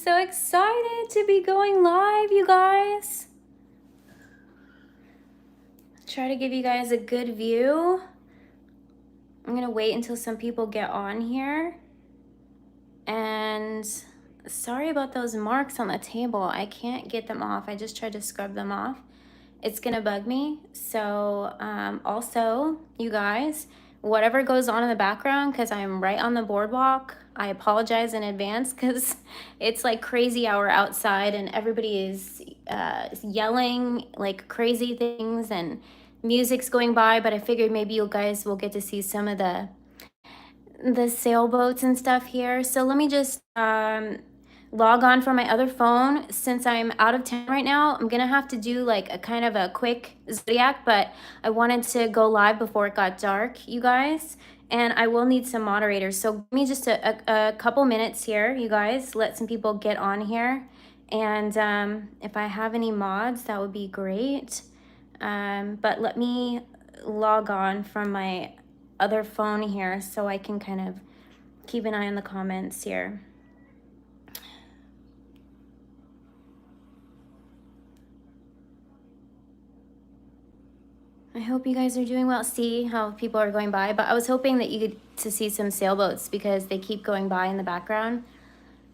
so excited to be going live, you guys. Try to give you guys a good view. I'm gonna wait until some people get on here. And sorry about those marks on the table. I can't get them off. I just tried to scrub them off. It's gonna bug me. So also, you guys, whatever goes on in the background, because I'm right on the boardwalk, I apologize in advance because it's like crazy hour outside and everybody is yelling like crazy things and music's going by, but I figured maybe you guys will get to see some of the sailboats and stuff here. So let me just log on from my other phone. Since I'm out of town right now, I'm gonna have to do like a kind of a quick zodiac, but I wanted to go live before it got dark, you guys, and I will need some moderators. So give me just a couple minutes here, you guys. Let some people get on here, and if I have any mods, that would be great. But let me log on from my other phone here so I can kind of keep an eye on the comments here. I hope you guys are doing well. See how people are going by, but I was hoping that you get to see some sailboats because they keep going by in the background.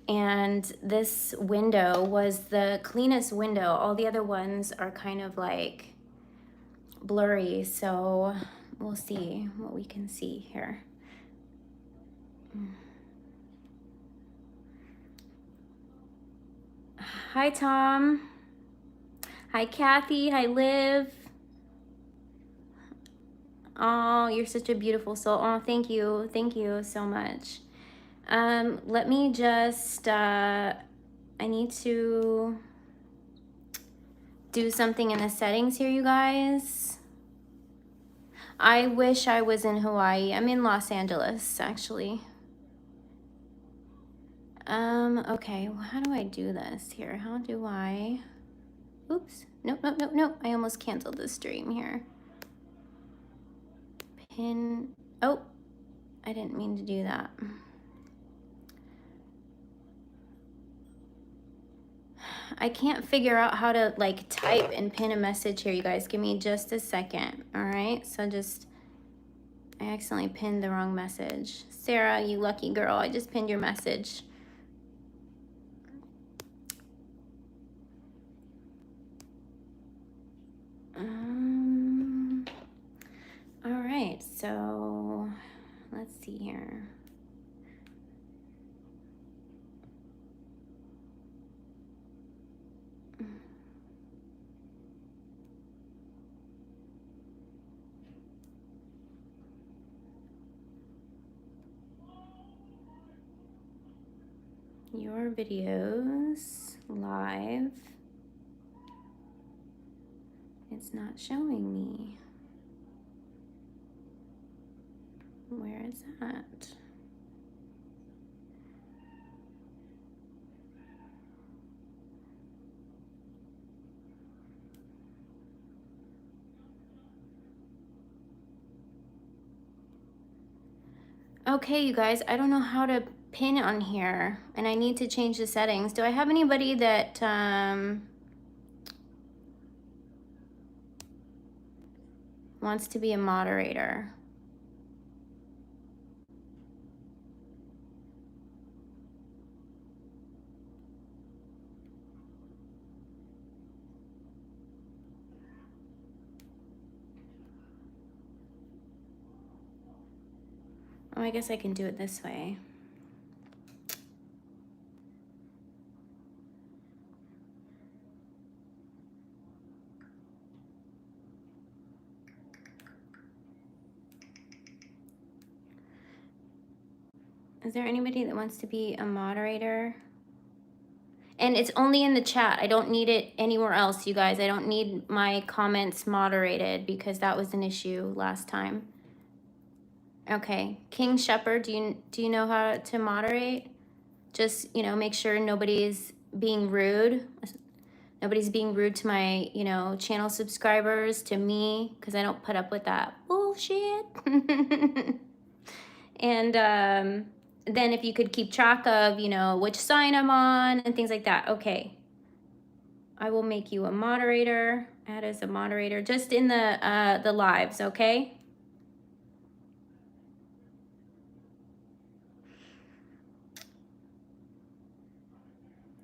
And this window was the cleanest window. All the other ones are kind of like blurry, so we'll see what we can see here. Hi, Tom. Hi, Kathy. Hi, Liv. Oh, you're such a beautiful soul. Oh, thank you. Thank you so much. Let me just, I need to do something in the settings here, you guys. I wish I was in Hawaii. I'm in Los Angeles, actually. Okay, well, how do I do this here? How do I, oops, nope. I almost canceled the stream here. Pin, oh, I didn't mean to do that. I can't figure out how to like type and pin a message here, you guys. Give me just a second, all right? So I accidentally pinned the wrong message. Sarah, you lucky girl, I just pinned your message. All right, so let's see here. Your videos live. It's not showing me. Where is that? Okay, you guys, I don't know how to pin on here, and I need to change the settings. Do I have anybody that wants to be a moderator? Oh, I guess I can do it this way. Is there anybody that wants to be a moderator? And it's only in the chat. I don't need it anywhere else, you guys. I don't need my comments moderated because that was an issue last time. Okay, King Shepherd, do you know how to moderate? Just, you know, make sure nobody's being rude. Nobody's being rude to my, you know, channel subscribers, to me, because I don't put up with that bullshit. And then if you could keep track of, you know, which sign I'm on and things like that. Okay. I will make you a moderator. Add as a moderator just in the lives, okay?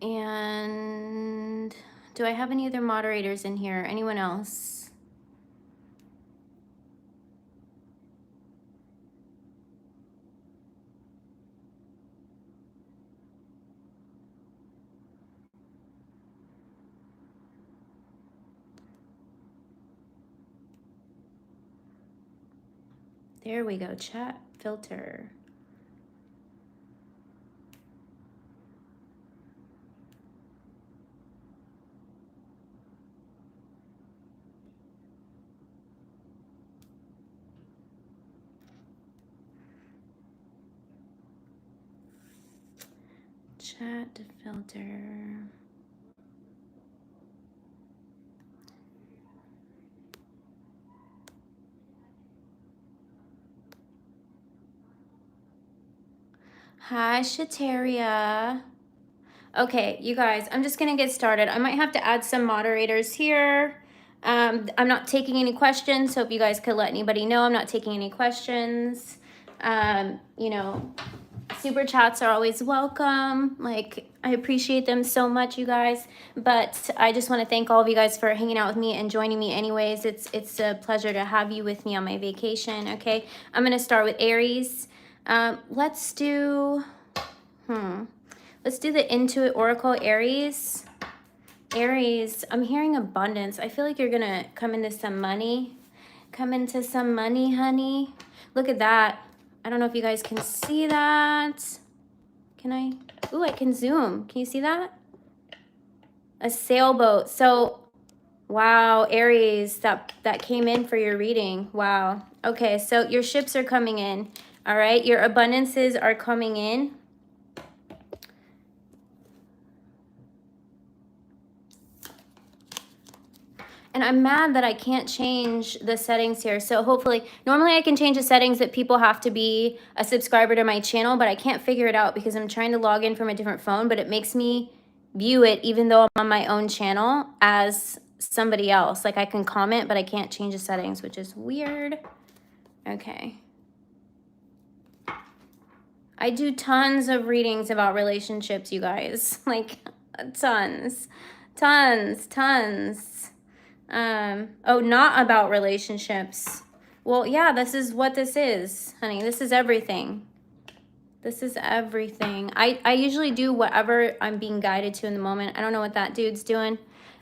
And do I have any other moderators in here? Anyone else? There we go, chat filter. Chat filter. Hi, Shateria. Okay, you guys, I'm just gonna get started. I might have to add some moderators here. I'm not taking any questions, so if you guys could let anybody know, I'm not taking any questions. You know, super chats are always welcome. Like, I appreciate them so much, you guys. But I just want to thank all of you guys for hanging out with me and joining me anyways. It's a pleasure to have you with me on my vacation, okay? I'm gonna start with Aries. Let's do the Intuit Oracle Aries. Aries, I'm hearing abundance. I feel like you're gonna come into some money. Come into some money, honey. Look at that. I don't know if you guys can see that. Can I? Ooh, I can zoom. Can you see that? A sailboat. So, wow, Aries, that came in for your reading. Wow. Okay, so your ships are coming in. All right, your abundances are coming in. And I'm mad that I can't change the settings here. So hopefully, normally I can change the settings that people have to be a subscriber to my channel, but I can't figure it out because I'm trying to log in from a different phone, but it makes me view it even though I'm on my own channel as somebody else. Like I can comment, but I can't change the settings, which is weird. Okay. I do tons of readings about relationships, you guys. Like tons. Oh, not about relationships. Well, yeah, this is what this is, honey. This is everything. This is everything. I usually do whatever I'm being guided to in the moment. I don't know what that dude's doing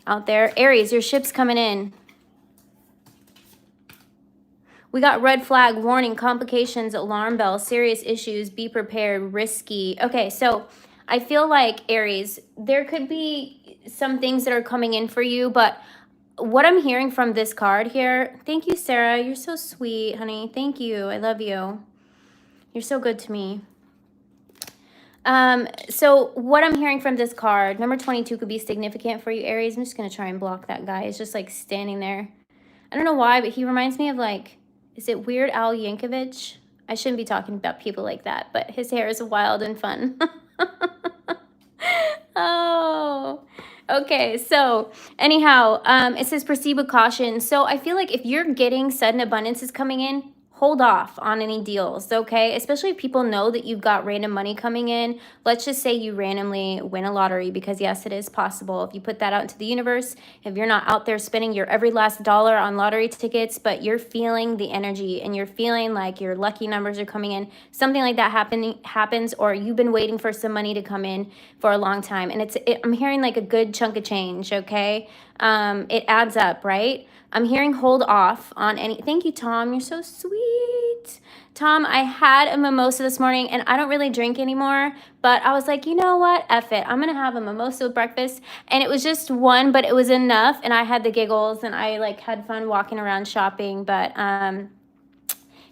out there. Aries, your ship's coming in. We got red flag, warning, complications, alarm bell, serious issues, be prepared, risky. Okay, so I feel like Aries, there could be some things that are coming in for you, but what I'm hearing from this card here, thank you, Sarah. You're so sweet, honey. Thank you. I love you. You're so good to me. So what I'm hearing from this card, number 22 could be significant for you, Aries. I'm just going to try and block that guy. It's just like standing there. I don't know why, but he reminds me of like, is it Weird Al Yankovic? I shouldn't be talking about people like that, but his hair is wild and fun. Oh, okay. So anyhow, it says proceed with caution. So I feel like if you're getting sudden abundances coming in, hold off on any deals, okay? Especially if people know that you've got random money coming in. Let's just say you randomly win a lottery, because yes, it is possible. If you put that out into the universe, if you're not out there spending your every last dollar on lottery tickets, but you're feeling the energy and you're feeling like your lucky numbers are coming in, something like that happens, or you've been waiting for some money to come in for a long time, and I'm hearing like a good chunk of change, okay? It adds up, right? I'm hearing hold off on any. Thank you, Tom. You're so sweet. Tom, I had a mimosa this morning, and I don't really drink anymore, but I was like, you know what? Eff it. I'm going to have a mimosa with breakfast. And it was just one, but it was enough. And I had the giggles, and I like had fun walking around shopping. But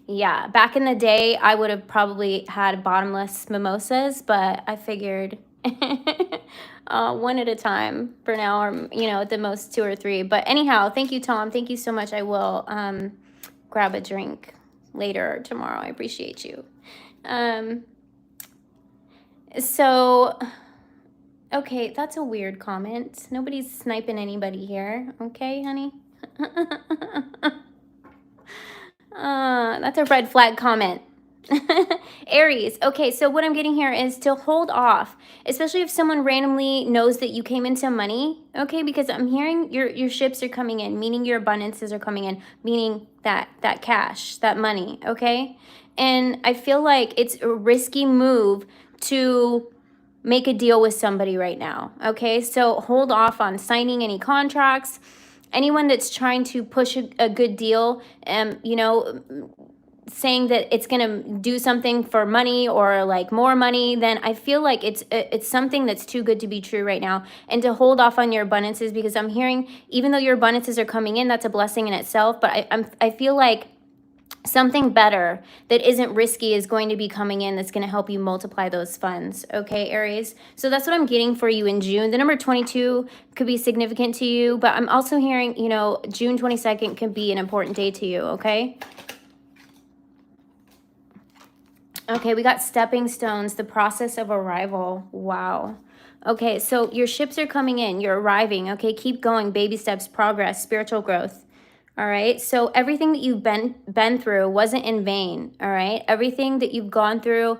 yeah, back in the day, I would have probably had bottomless mimosas, but I figured one at a time for now, or, you know, at the most 2 or 3. But anyhow, thank you, Tom. Thank you so much. I will grab a drink later or tomorrow. I appreciate you. So, okay, that's a weird comment. Nobody's sniping anybody here. Okay, honey? That's a red flag comment. Aries. Okay, so what I'm getting here is to hold off, especially if someone randomly knows that you came into money, okay? Because I'm hearing your ships are coming in, meaning your abundances are coming in, meaning that cash, that money, okay? And I feel like it's a risky move to make a deal with somebody right now, okay? So hold off on signing any contracts. Anyone that's trying to push a good deal, you know, saying that it's going to do something for money or like more money, then I feel like it's something that's too good to be true right now. And to hold off on your abundances, because I'm hearing, even though your abundances are coming in, that's a blessing in itself. But I feel like something better that isn't risky is going to be coming in, that's going to help you multiply those funds. Okay, Aries? So that's what I'm getting for you in June. The number 22 could be significant to you, but I'm also hearing, you know, June 22nd can be an important day to you, okay? Okay, we got stepping stones, the process of arrival. Wow. Okay, so your ships are coming in. You're arriving. Okay, keep going. Baby steps, progress, spiritual growth. All right, so everything that you've been through wasn't in vain. All right, everything that you've gone through,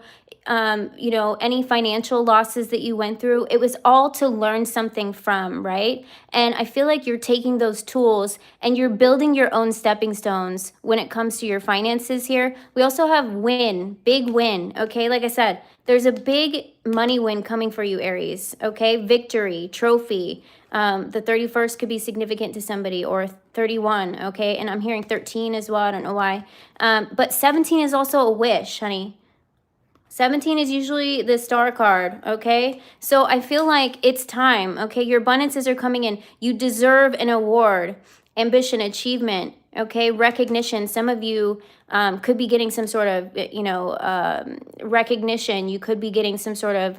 you know, any financial losses that you went through, it was all to learn something from, right? And I feel like you're taking those tools and you're building your own stepping stones when it comes to your finances here. We also have win, big win, okay? Like I said, there's a big money win coming for you, Aries, okay? Victory, trophy. The 31st could be significant to somebody, or 31, okay? And I'm hearing 13 as well. I don't know why. But 17 is also a wish, honey. 17 is usually the star card, okay? So I feel like it's time, okay? Your abundances are coming in. You deserve an award, ambition, achievement, okay? Recognition. Some of you could be getting some sort of, you know, recognition. You could be getting some sort of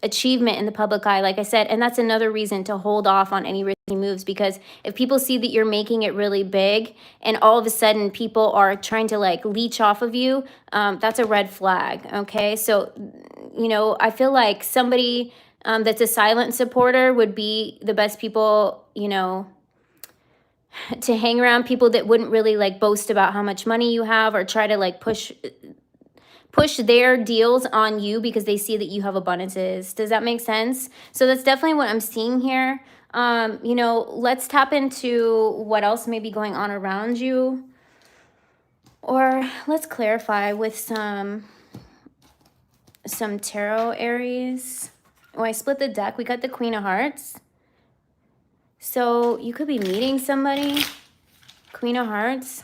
achievement in the public eye, like I said. And that's another reason to hold off on any risky moves, because if people see that you're making it really big and all of a sudden people are trying to like leech off of you, that's a red flag, okay? So, you know, I feel like somebody that's a silent supporter would be the best people, you know, to hang around. People that wouldn't really like boast about how much money you have or try to like push their deals on you because they see that you have abundances. Does that make sense? So that's definitely what I'm seeing here. You know, let's tap into what else may be going on around you. Or let's clarify with some tarot, Aries. Oh, I split the deck. We got the Queen of Hearts. So you could be meeting somebody. Queen of Hearts.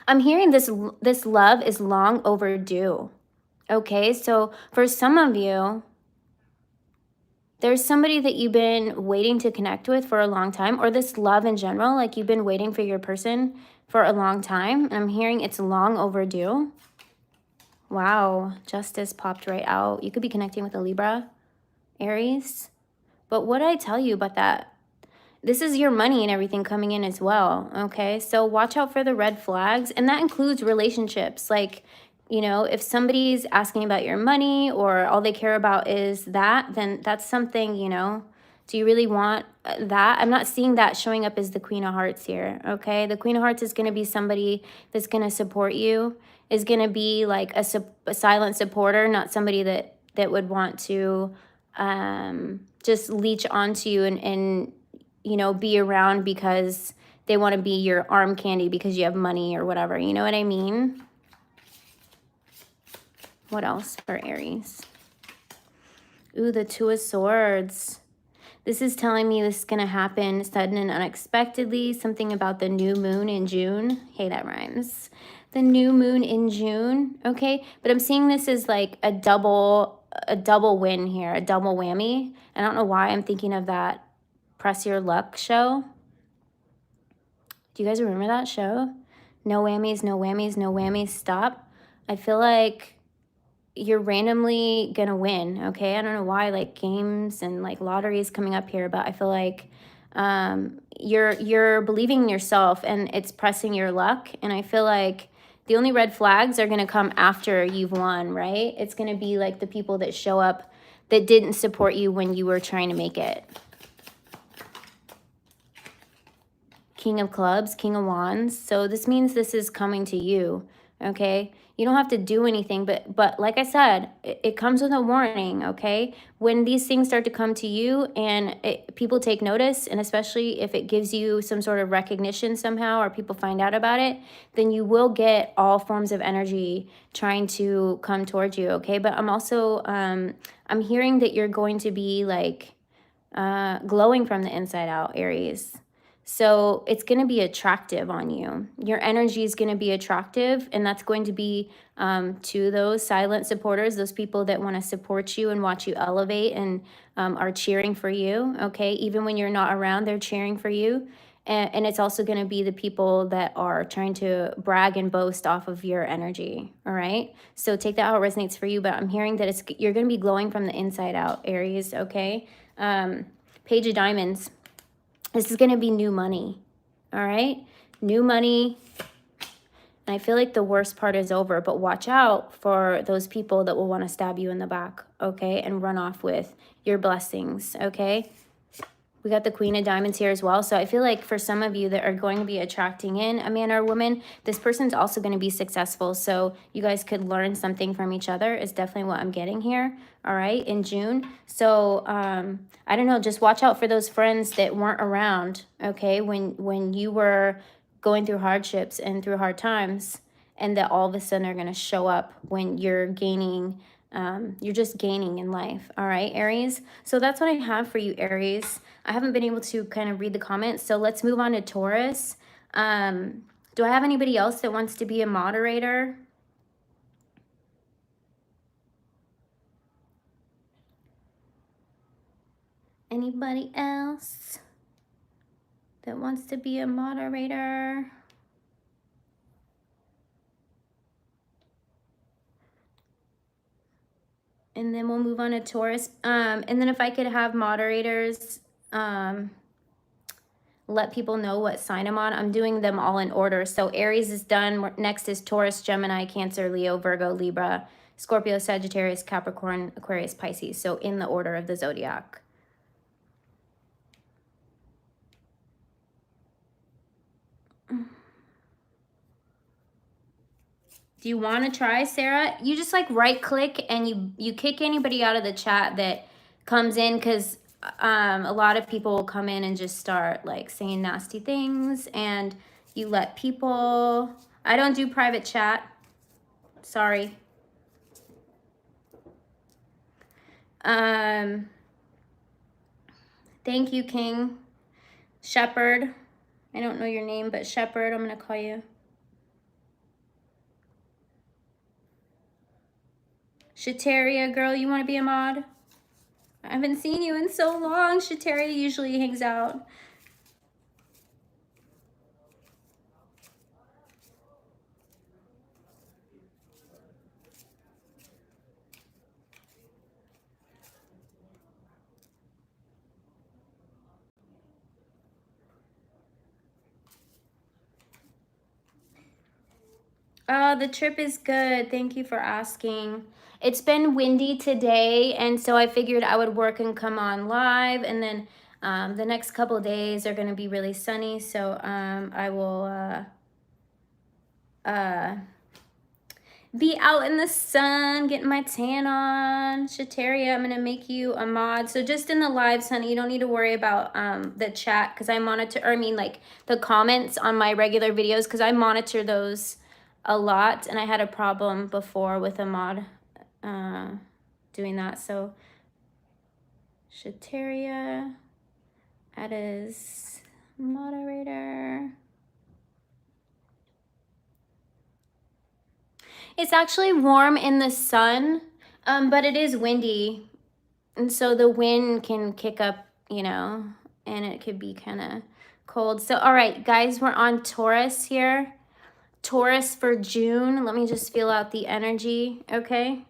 I'm hearing this love is long overdue. Okay, so for some of you, there's somebody that you've been waiting to connect with for a long time, or this love in general, like you've been waiting for your person for a long time. And I'm hearing it's long overdue. Wow, justice popped right out. You could be connecting with a Libra, Aries. But what did I tell you about that? This is your money and everything coming in as well, okay? So watch out for the red flags, and that includes relationships. Like, you know, if somebody's asking about your money or all they care about is that, then that's something, you know, do you really want that? I'm not seeing that showing up as the Queen of Hearts here, okay? The Queen of Hearts is going to be somebody that's going to support you, is going to be like a silent supporter, not somebody that would want to just leech onto you and you know, be around because they want to be your arm candy because you have money or whatever. You know what I mean? What else for Aries? Ooh, the Two of Swords. This is telling me this is going to happen sudden and unexpectedly. Something about the new moon in June. Hey, that rhymes. The new moon in June. Okay, but I'm seeing this as like a double win here, a double whammy. I don't know why I'm thinking of that Press Your Luck show. Do you guys remember that show? No whammies, no whammies, no whammies, stop. I feel like you're randomly gonna win, okay? I don't know why, like games and like lotteries coming up here, but I feel like you're believing in yourself and it's pressing your luck. And I feel like The only red flags are going to come after you've won, right? It's going to be like the people that show up that didn't support you when you were trying to make it. King of Clubs, King of Wands. So this means this is coming to you, okay? You don't have to do anything, but like I said, it comes with a warning, okay? When these things start to come to you and people take notice, and especially if it gives you some sort of recognition somehow or people find out about it, then you will get all forms of energy trying to come towards you, okay? But I'm also, I'm hearing that you're going to be like glowing from the inside out, Aries. So it's going to be attractive on you. Your energy is going to be attractive, and that's going to be to those silent supporters, those people that want to support you and watch you elevate and are cheering for you, okay? Even when you're not around, they're cheering for you. And it's also going to be the people that are trying to brag and boast off of your energy, all right? So take that how it resonates for you, but I'm hearing that you're going to be glowing from the inside out, Aries, okay? Page of Diamonds. This is going to be new money, all right? New money. And I feel like the worst part is over, but watch out for those people that will want to stab you in the back, okay? And run off with your blessings, okay? We got the Queen of Diamonds here as well. So I feel like for some of you that are going to be attracting in a man or a woman, this person's also going to be successful. So you guys could learn something from each other is definitely what I'm getting here, all right, in June. So I don't know, just watch out for those friends that weren't around, okay, when you were going through hardships and through hard times, and that all of a sudden are going to show up when you're gaining, you're just gaining in life, all right, Aries? So that's what I have for you, Aries. I haven't been able to kind of read the comments, so let's move on to Taurus. Do I have anybody else that wants to be a moderator? Anybody else that wants to be a moderator? And then we'll move on to Taurus. And then if I could have moderators let people know what sign I'm on. I'm doing them all in order. So Aries is done. Next is Taurus, Gemini, Cancer, Leo, Virgo, Libra, Scorpio, Sagittarius, Capricorn, Aquarius, Pisces. So in the order of the zodiac. Do you want to try, Sarah? You just like right click and you kick anybody out of the chat that comes in, because a lot of people will come in and just start like saying nasty things, and you let people. I don't do private chat. Sorry. Thank you, King. Shepherd. I don't know your name, but Shepherd, I'm going to call you. Shateria, girl, you want to be a mod? I haven't seen you in so long. Shateria usually hangs out. Oh, the trip is good. Thank you for asking. It's been windy today, and so I figured I would work and come on live, and then the next couple of days are going to be really sunny, so I will be out in the sun, getting my tan on. Shateria, I'm going to make you a mod. So just in the lives, honey, you don't need to worry about the chat, because I monitor, or I mean like the comments on my regular videos, because I monitor those a lot, and I had a problem before with a mod doing that. So Shateria, add as moderator. It's actually warm in the sun, but it is windy, and so the wind can kick up, you know, and it could be kind of cold. So all right, guys, we're on Taurus here. Taurus for June. Let me just feel out the energy, okay?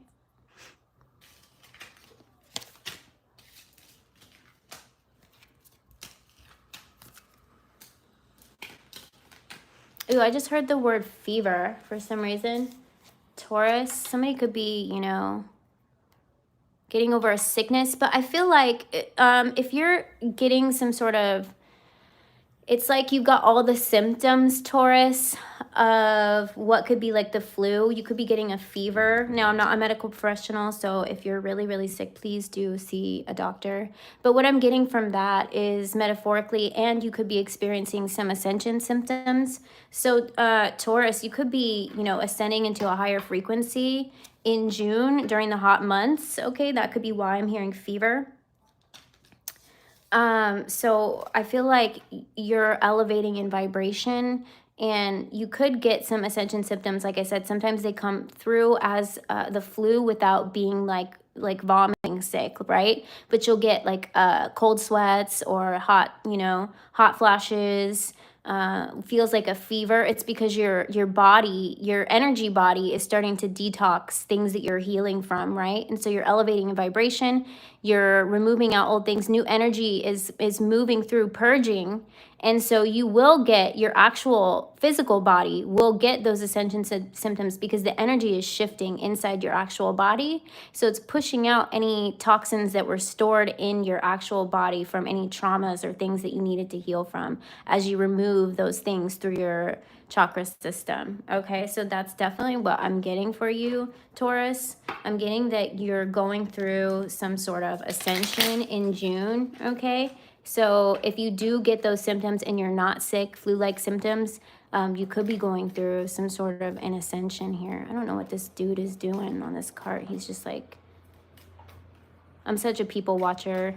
Ooh, I just heard the word fever for some reason. Taurus, somebody could be, you know, getting over a sickness, but I feel like if you're getting some sort of, it's like you've got all the symptoms, Taurus, of what could be like the flu. You could be getting a fever. Now, I'm not a medical professional, so if you're really, really sick, please do see a doctor. But what I'm getting from that is metaphorically, and you could be experiencing some ascension symptoms. So, Taurus, you could be, you know, ascending into a higher frequency in June during the hot months. Okay, that could be why I'm hearing fever. So I feel like you're elevating in vibration, and you could get some ascension symptoms. Like I said, sometimes they come through as the flu without being like vomiting sick, right? But you'll get like cold sweats or hot, you know, hot flashes, feels like a fever. It's because your body, your energy body is starting to detox things that you're healing from, right? And so you're elevating in vibration, you're removing out old things, new energy is moving through, purging. And so you will get, your actual physical body will get those ascension symptoms because the energy is shifting inside your actual body. So it's pushing out any toxins that were stored in your actual body from any traumas or things that you needed to heal from as you remove those things through your chakra system. Okay, so that's definitely what I'm getting for you, Taurus. I'm getting that you're going through some sort of ascension in June. Okay, so if you do get those symptoms and you're not sick, flu-like symptoms, you could be going through some sort of an ascension here. I don't know what this dude is doing on this cart. He's just like, I'm such a people watcher.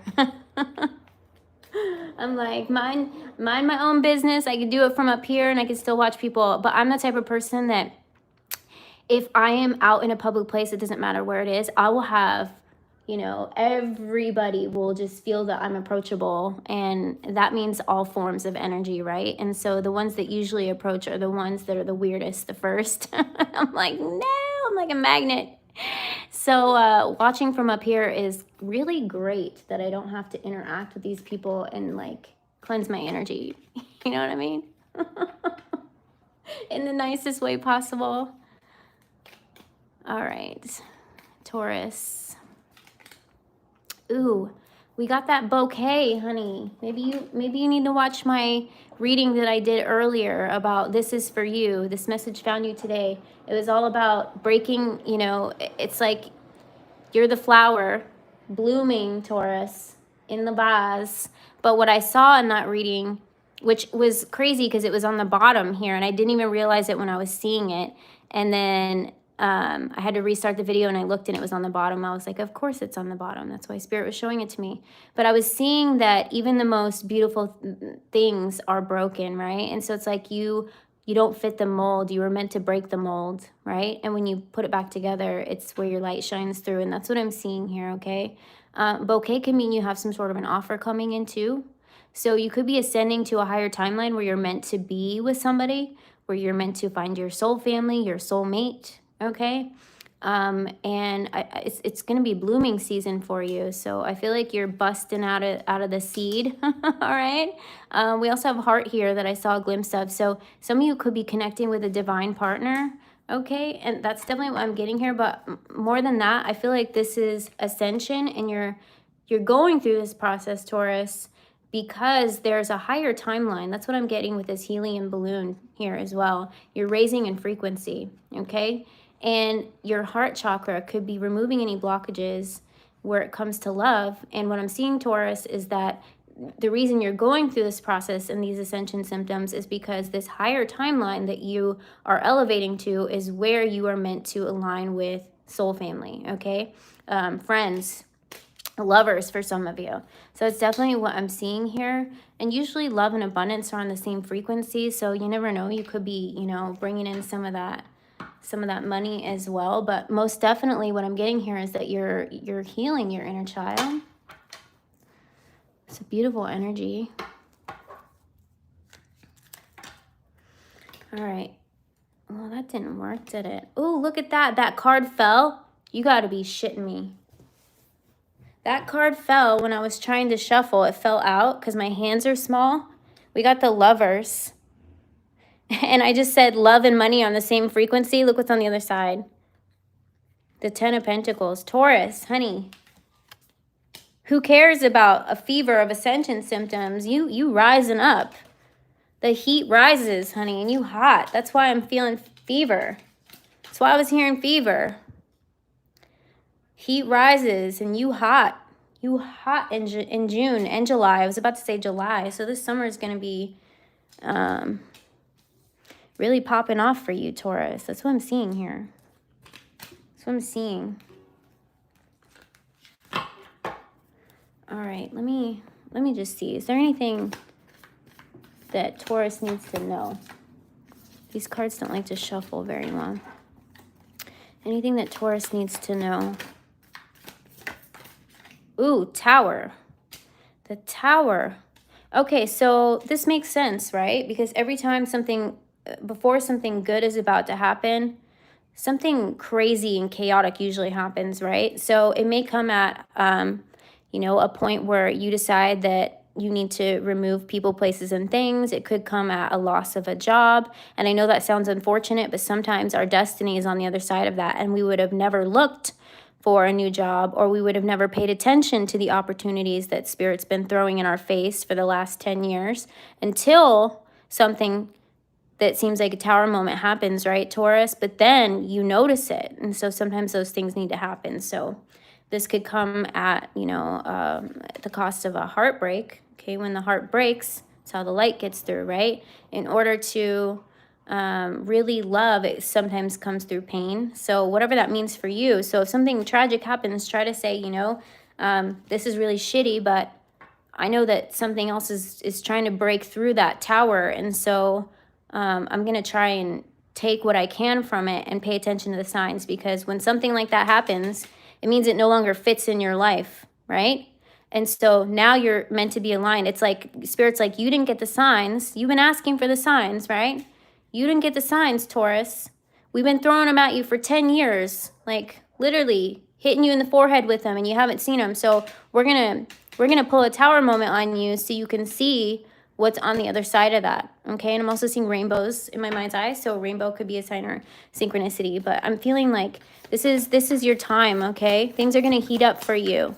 I'm like, mind my own business. I can do it from up here and I can still watch people. But I'm the type of person that if I am out in a public place, it doesn't matter where it is, I will have, you know, everybody will just feel that I'm approachable. And that means all forms of energy, right? And so the ones that usually approach are the ones that are the weirdest, the first. I'm like, no, I'm like a magnet. So watching from up here is really great that I don't have to interact with these people and like cleanse my energy. You know what I mean? In the nicest way possible. All right, Taurus. Ooh, we got that bouquet, honey. Maybe you need to watch my reading that I did earlier about this is for you. This message found you today. It was all about breaking, you know, it's like you're the flower blooming, Taurus, in the vase. But what I saw in that reading, which was crazy because it was on the bottom here and I didn't even realize it when I was seeing it. And then I had to restart the video and I looked and it was on the bottom. I was like, of course it's on the bottom. That's why Spirit was showing it to me. But I was seeing that even the most beautiful things are broken, right? And so it's like you don't fit the mold. You were meant to break the mold, right? And when you put it back together, it's where your light shines through. And that's what I'm seeing here, okay? Bouquet can mean you have some sort of an offer coming in too. So you could be ascending to a higher timeline where you're meant to be with somebody, where you're meant to find your soul family, your soul mate, okay? It's going to be blooming season for you. So I feel like you're busting out of the seed. All right. We also have heart here that I saw a glimpse of. So some of you could be connecting with a divine partner. Okay. And that's definitely what I'm getting here. But more than that, I feel like this is ascension and you're going through this process, Taurus, because there's a higher timeline. That's what I'm getting with this helium balloon here as well. You're raising in frequency. Okay. And your heart chakra could be removing any blockages where it comes to love. And what I'm seeing, Taurus, is that the reason you're going through this process and these ascension symptoms is because this higher timeline that you are elevating to is where you are meant to align with soul family, okay? Friends, lovers for some of you. So it's definitely what I'm seeing here. And usually love and abundance are on the same frequency. So you never know, you could be, you know, bringing in some of that money as well. But most definitely what I'm getting here is that you're healing your inner child. It's a beautiful energy. All right. Well, that didn't work, did it? Oh, look at that. That card fell. You got to be shitting me. That card fell when I was trying to shuffle. It fell out because my hands are small. We got the Lovers. And I just said love and money on the same frequency. Look what's on the other side. The 10 of Pentacles. Taurus, honey. Who cares about a fever of ascension symptoms? You rising up. The heat rises, honey, and you hot. That's why I'm feeling fever. That's why I was hearing fever. Heat rises and you hot. You hot in June and July. I was about to say July. So this summer is going to be really popping off for you, Taurus. That's what I'm seeing here. That's what I'm seeing. All right, let me just see. Is there anything that Taurus needs to know? These cards don't like to shuffle very well. Anything that Taurus needs to know? Ooh, Tower. The Tower. Okay, so this makes sense, right? Because every time before something good is about to happen, something crazy and chaotic usually happens, right? So it may come at, you know, a point where you decide that you need to remove people, places, and things. It could come at a loss of a job. And I know that sounds unfortunate, but sometimes our destiny is on the other side of that. And we would have never looked for a new job, or we would have never paid attention to the opportunities that Spirit's been throwing in our face for the last 10 years until something that seems like a tower moment happens, right, Taurus? But then you notice it. And so sometimes those things need to happen. So this could come at, you know, at the cost of a heartbreak. Okay, when the heart breaks, that's how the light gets through, right? In order to really love, it sometimes comes through pain. So whatever that means for you. So if something tragic happens, try to say, you know, this is really shitty, but I know that something else is trying to break through that tower. And so I'm going to try and take what I can from it and pay attention to the signs, because when something like that happens, it means it no longer fits in your life, right? And so now you're meant to be aligned. It's like Spirit's like, you didn't get the signs. You've been asking for the signs, right? You didn't get the signs, Taurus. We've been throwing them at you for 10 years, like literally hitting you in the forehead with them, and you haven't seen them. So we're gonna pull a tower moment on you so you can see what's on the other side of that, okay? And I'm also seeing rainbows in my mind's eye, so rainbow could be a sign or synchronicity, but I'm feeling like this is your time, okay? Things are gonna heat up for you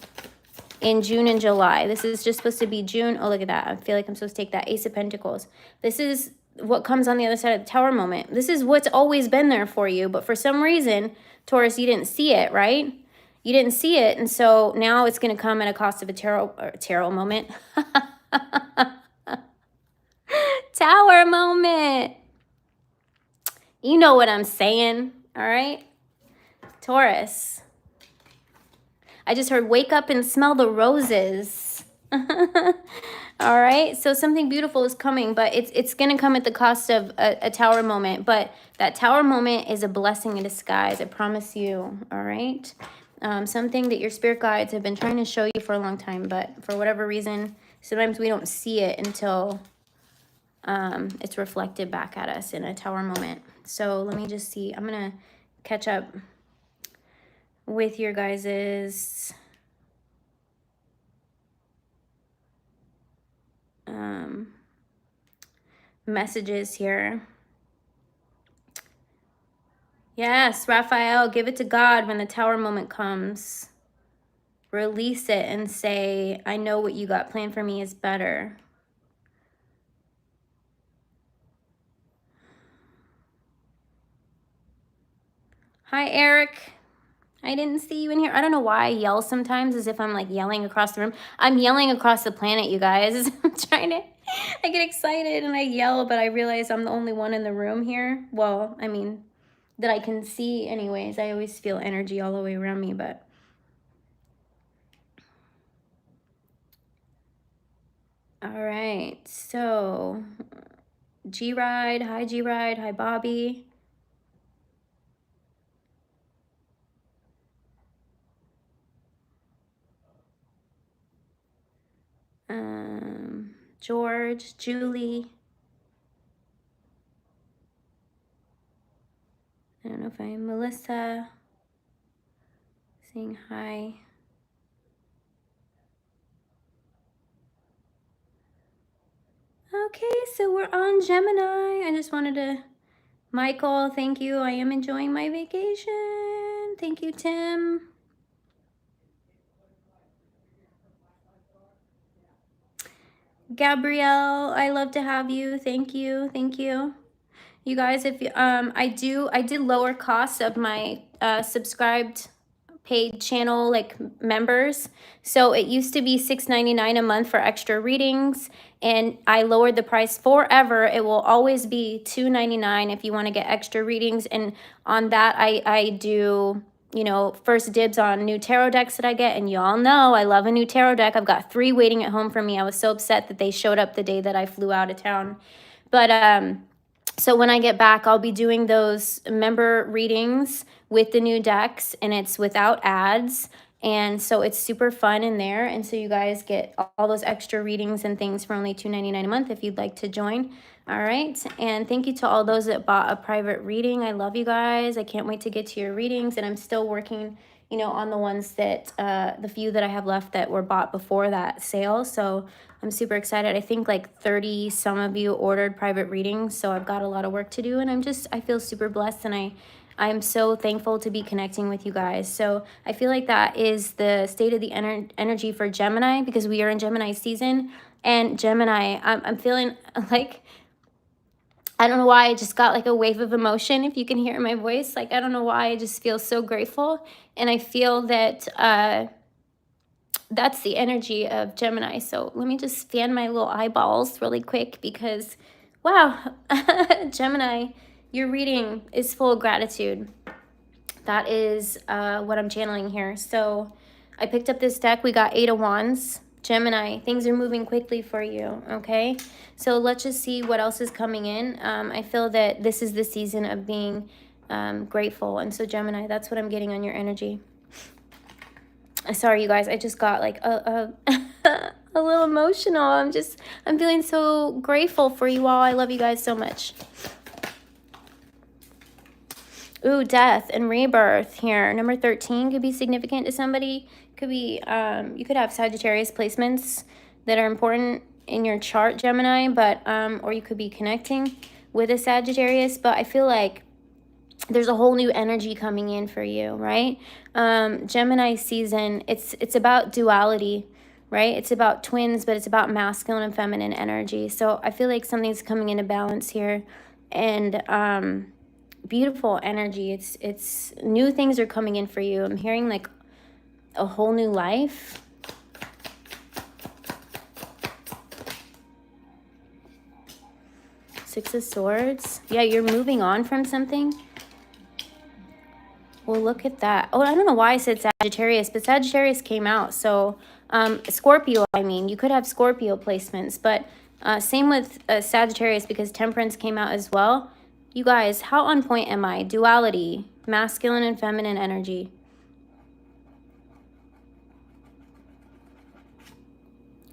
in June and July. This is just supposed to be June. Oh, look at that. I feel like I'm supposed to take that Ace of Pentacles. This is what comes on the other side of the tower moment. This is what's always been there for you, but for some reason, Taurus, you didn't see it, right? You didn't see it, and so now it's going to come at a cost of a tarot moment. Tower moment. You know what I'm saying, all right? Taurus. I just heard wake up and smell the roses. All right, so something beautiful is coming, but it's going to come at the cost of a tower moment. But that tower moment is a blessing in disguise, I promise you, all right? Something that your spirit guides have been trying to show you for a long time, but for whatever reason, sometimes we don't see it until it's reflected back at us in a tower moment. So let me just see. I'm going to catch up with your guys's messages here. Yes, Raphael, give it to God when the tower moment comes. Release it and say, I know what you got planned for me is better. Hi, Eric. I didn't see you in here. I don't know why I yell sometimes as if I'm like yelling across the room. I'm yelling across the planet, you guys. I get excited and I yell, but I realize I'm the only one in the room here. Well, I mean, that I can see anyways. I always feel energy all the way around me, but. All right, so G-Ride, hi G-Ride, hi Bobby. George, Julie. I don't know if I'm Melissa. Saying hi. Okay, so we're on Gemini. I just wanted to, Michael, thank you. I am enjoying my vacation. Thank you, Tim. Gabrielle, I love to have you. Thank you. Thank you. You guys, if you, I did lower costs of my subscribed paid channel like members. So it used to be $6.99 a month for extra readings, and I lowered the price forever. It will always be $2.99 if you want to get extra readings. And on that, I do, you know, first dibs on new tarot decks that I get. And y'all know I love a new tarot deck. I've got 3 waiting at home for me. I was so upset that they showed up the day that I flew out of town. But so when I get back, I'll be doing those member readings with the new decks, and it's without ads. And so it's super fun in there. And so you guys get all those extra readings and things for only $2.99 a month if you'd like to join. All right. And thank you to all those that bought a private reading. I love you guys. I can't wait to get to your readings. And I'm still working, you know, on the ones that, the few that I have left that were bought before that sale. So I'm super excited. I think like 30 some of you ordered private readings. So I've got a lot of work to do, and I feel super blessed, and I'm so thankful to be connecting with you guys. So I feel like that is the state of the energy for Gemini, because we are in Gemini season. And Gemini, I'm feeling like, I don't know why, I just got like a wave of emotion, if you can hear my voice. Like, I don't know why, I just feel so grateful. And I feel that that's the energy of Gemini. So let me just fan my little eyeballs really quick, because, wow, Gemini, your reading is full of gratitude. That is what I'm channeling here. So I picked up this deck. We got 8 of Wands. Gemini, things are moving quickly for you, okay? So let's just see what else is coming in. I feel that this is the season of being grateful. And so Gemini, that's what I'm getting on your energy. Sorry, you guys, I just got like a little emotional. I'm feeling so grateful for you all. I love you guys so much. Ooh, death and rebirth here. Number 13 could be significant to somebody. Could be, you could have Sagittarius placements that are important in your chart, Gemini, but, or you could be connecting with a Sagittarius, but I feel like there's a whole new energy coming in for you, right? Gemini season, it's about duality, right? It's about twins, but it's about masculine and feminine energy. So I feel like something's coming into balance here, and beautiful energy. It's new things are coming in for you. I'm hearing like a whole new life. Six of Swords. Yeah, you're moving on from something. Well, look at that. Oh, I don't know why I said Sagittarius, but Sagittarius came out. So Scorpio, I mean, you could have Scorpio placements, but same with Sagittarius, because Temperance came out as well. You guys, how on point am I? Duality, masculine and feminine energy.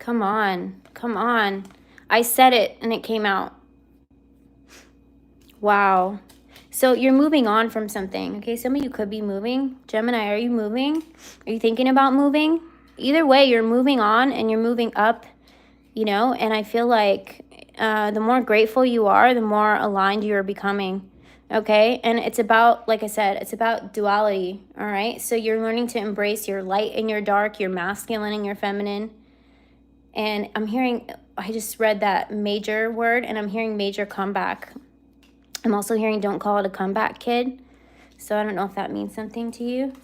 Come on, come on. I said it and it came out. Wow. So you're moving on from something. Okay, some of you could be moving. Gemini, are you moving? Are you thinking about moving? Either way, you're moving on and you're moving up, you know, and I feel like the more grateful you are, the more aligned you're becoming. Okay, and it's about, like I said, it's about duality. All right, so you're learning to embrace your light and your dark, your masculine and your feminine. And I'm hearing, I just read that major word, and I'm hearing major comeback. I'm also hearing don't call it a comeback, kid. So I don't know if that means something to you.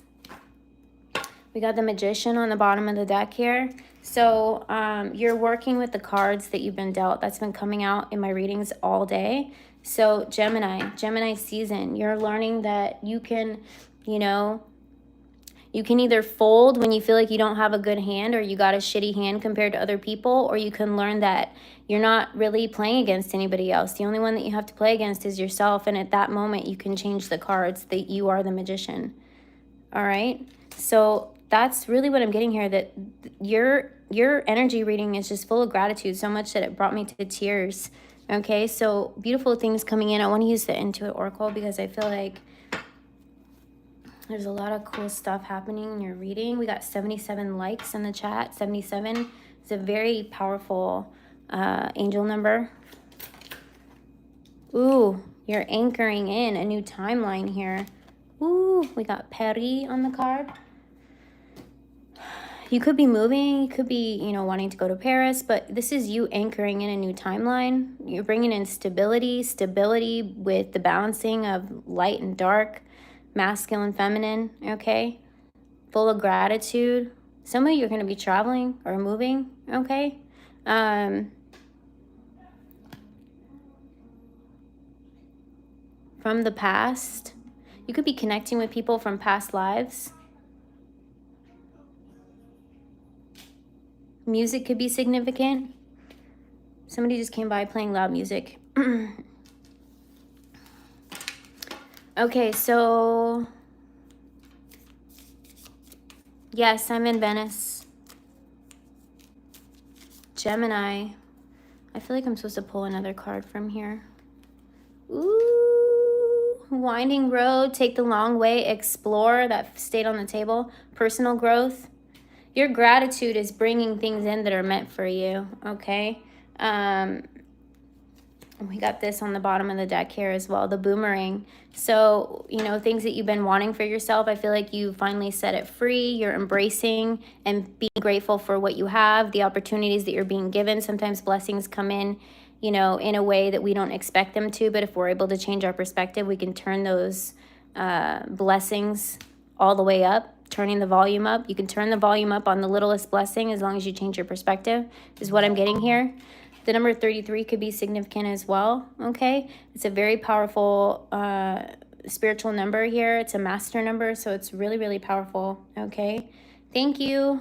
We got the Magician on the bottom of the deck here. So you're working with the cards that you've been dealt. That's been coming out in my readings all day. So Gemini season, you're learning that you can, you know, you can either fold when you feel like you don't have a good hand, or you got a shitty hand compared to other people, or you can learn that you're not really playing against anybody else. The only one that you have to play against is yourself, and at that moment you can change the cards that you are the magician. All right? So that's really what I'm getting here, that your energy reading is just full of gratitude, so much that it brought me to tears. Okay? So beautiful things coming in. I want to use the Intuit Oracle because I feel like there's a lot of cool stuff happening in your reading. We got 77 likes in the chat. 77 is a very powerful angel number Ooh, you're anchoring in a new timeline here. Ooh, we got Peri on the card. You could be moving, you could be, you know, wanting to go to Paris, but this is you anchoring in a new timeline. You're bringing in stability with the balancing of light and dark, masculine, feminine, okay? Full of gratitude. Some of you are going to be traveling or moving, okay? From the past. You could be connecting with people from past lives. Music could be significant. Somebody just came by playing loud music. Okay, so yes, I'm in Venice. Gemini. I feel like I'm supposed to pull another card from here. Ooh, winding road, take the long way, explore, that stayed on the table. Personal growth. Your gratitude is bringing things in that are meant for you, okay? We got this on the bottom of the deck here as well, the boomerang. So, you know, things that you've been wanting for yourself, I feel like you finally set it free. You're embracing and being grateful for what you have, the opportunities that you're being given. Sometimes blessings come in, you know, in a way that we don't expect them to. But if we're able to change our perspective, we can turn those blessings all the way up, turning the volume up. You can turn the volume up on the littlest blessing as long as you change your perspective, is what I'm getting here. The number 33 could be significant as well, okay? It's a very powerful spiritual number here. It's a master number, so it's really, really powerful, okay? Thank you.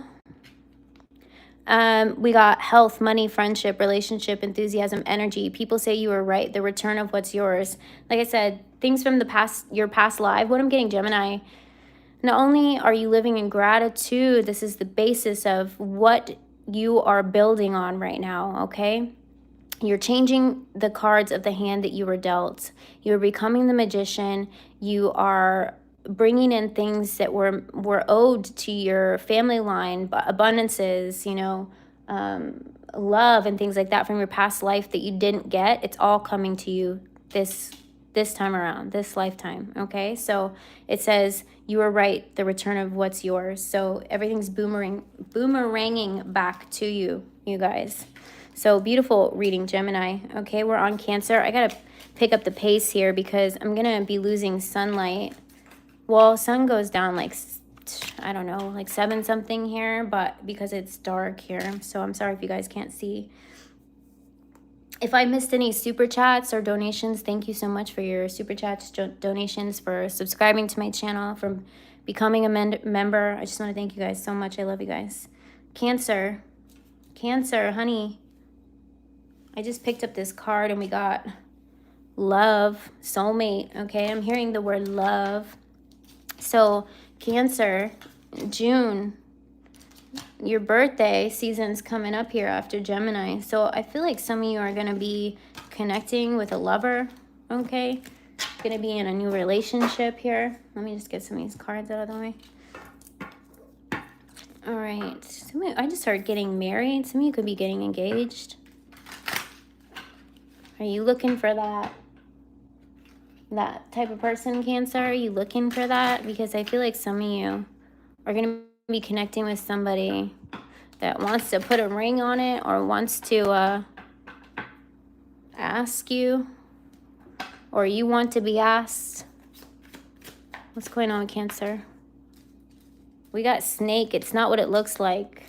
We got health, money, friendship, relationship, enthusiasm, energy. People say you were right. The return of what's yours. Like I said, things from the past, your past life. What I'm getting, Gemini, not only are you living in gratitude, this is the basis of what you are building on right now, okay? You're changing the cards of the hand that you were dealt. You're becoming the magician. You are bringing in things that were owed to your family line, abundances, you know, love and things like that from your past life that you didn't get. It's all coming to you this time around, this lifetime, okay? So it says you were right, the return of what's yours. So everything's boomeranging back to you, you guys. So beautiful reading, Gemini. Okay, we're on Cancer. I got to pick up the pace here because I'm going to be losing sunlight. Well, sun goes down like, I don't know, like 7 something here, but because it's dark here. So I'm sorry if you guys can't see. If I missed any super chats or donations, thank you so much for your super chats, donations, for subscribing to my channel, for becoming a member. I just want to thank you guys so much. I love you guys. Cancer. Cancer, honey. I just picked up this card and we got love, soulmate. Okay, I'm hearing the word love. So Cancer, June. Your birthday season's coming up here after Gemini. So I feel like some of you are going to be connecting with a lover, okay? Going to be in a new relationship here. Let me just get some of these cards out of the way. All right. I just started getting married. Some of you could be getting engaged. Are you looking for that type of person, Cancer? Are you looking for that? Because I feel like some of you are going to be connecting with somebody that wants to put a ring on it or wants to ask you, or you want to be asked. What's going on with Cancer? We got snake. It's not what it looks like.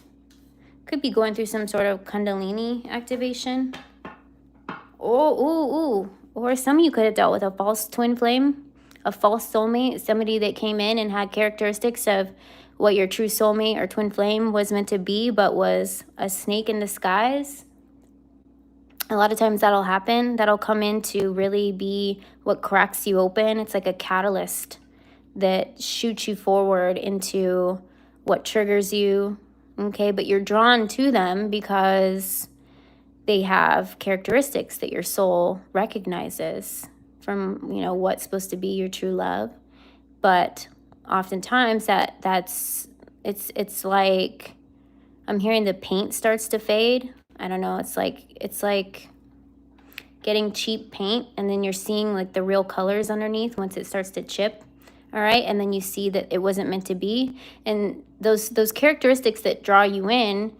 Could be going through some sort of Kundalini activation. Ooh. Or some of you could have dealt with a false twin flame, a false soulmate, somebody that came in and had characteristics of what your true soulmate or twin flame was meant to be, but was a snake in disguise. A lot of times that'll happen. That'll come in to really be what cracks you open. It's like a catalyst that shoots you forward into what triggers you, okay? But you're drawn to them because they have characteristics that your soul recognizes from, you know, what's supposed to be your true love. But oftentimes it's like I'm hearing the paint starts to fade. I don't know, it's like getting cheap paint and then you're seeing like the real colors underneath once it starts to chip. All right, and then you see that it wasn't meant to be. And those characteristics that draw you in,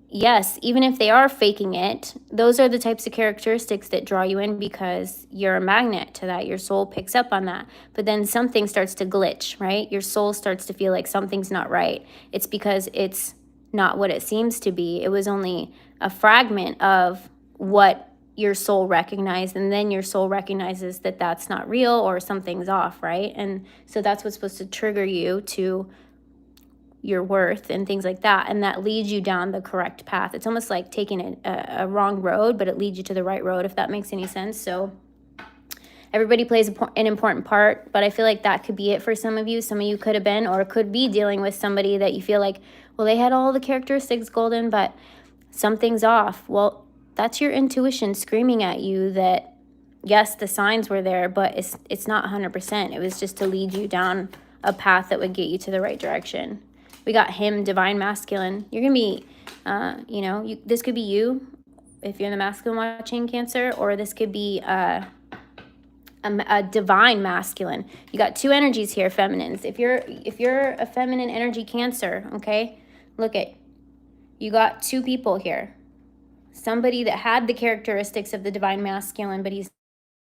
yes, even if they are faking it, those are the types of characteristics that draw you in because you're a magnet to that. Your soul picks up on that. But then something starts to glitch, right? Your soul starts to feel like something's not right. It's because it's not what it seems to be. It was only a fragment of what your soul recognized, and then your soul recognizes that that's not real or something's off, right? And so that's what's supposed to trigger you to your worth and things like that, and that leads you down the correct path. It's almost like taking a wrong road, but it leads you to the right road, if that makes any sense. So everybody plays an important part, but I feel like that could be it for some of you. Some of you could have been or could be dealing with somebody that you feel like, well, they had all the characteristics golden, but something's off. Well, that's your intuition screaming at you that, yes, the signs were there, but it's not 100%. It was just to lead you down a path that would get you to the right direction. We got him, divine masculine. You're going to be, this could be you if you're in the masculine watching Cancer, or this could be a divine masculine. You got two energies here, feminines. If you're a feminine energy Cancer, okay, look at, you got two people here. Somebody that had the characteristics of the divine masculine, but he's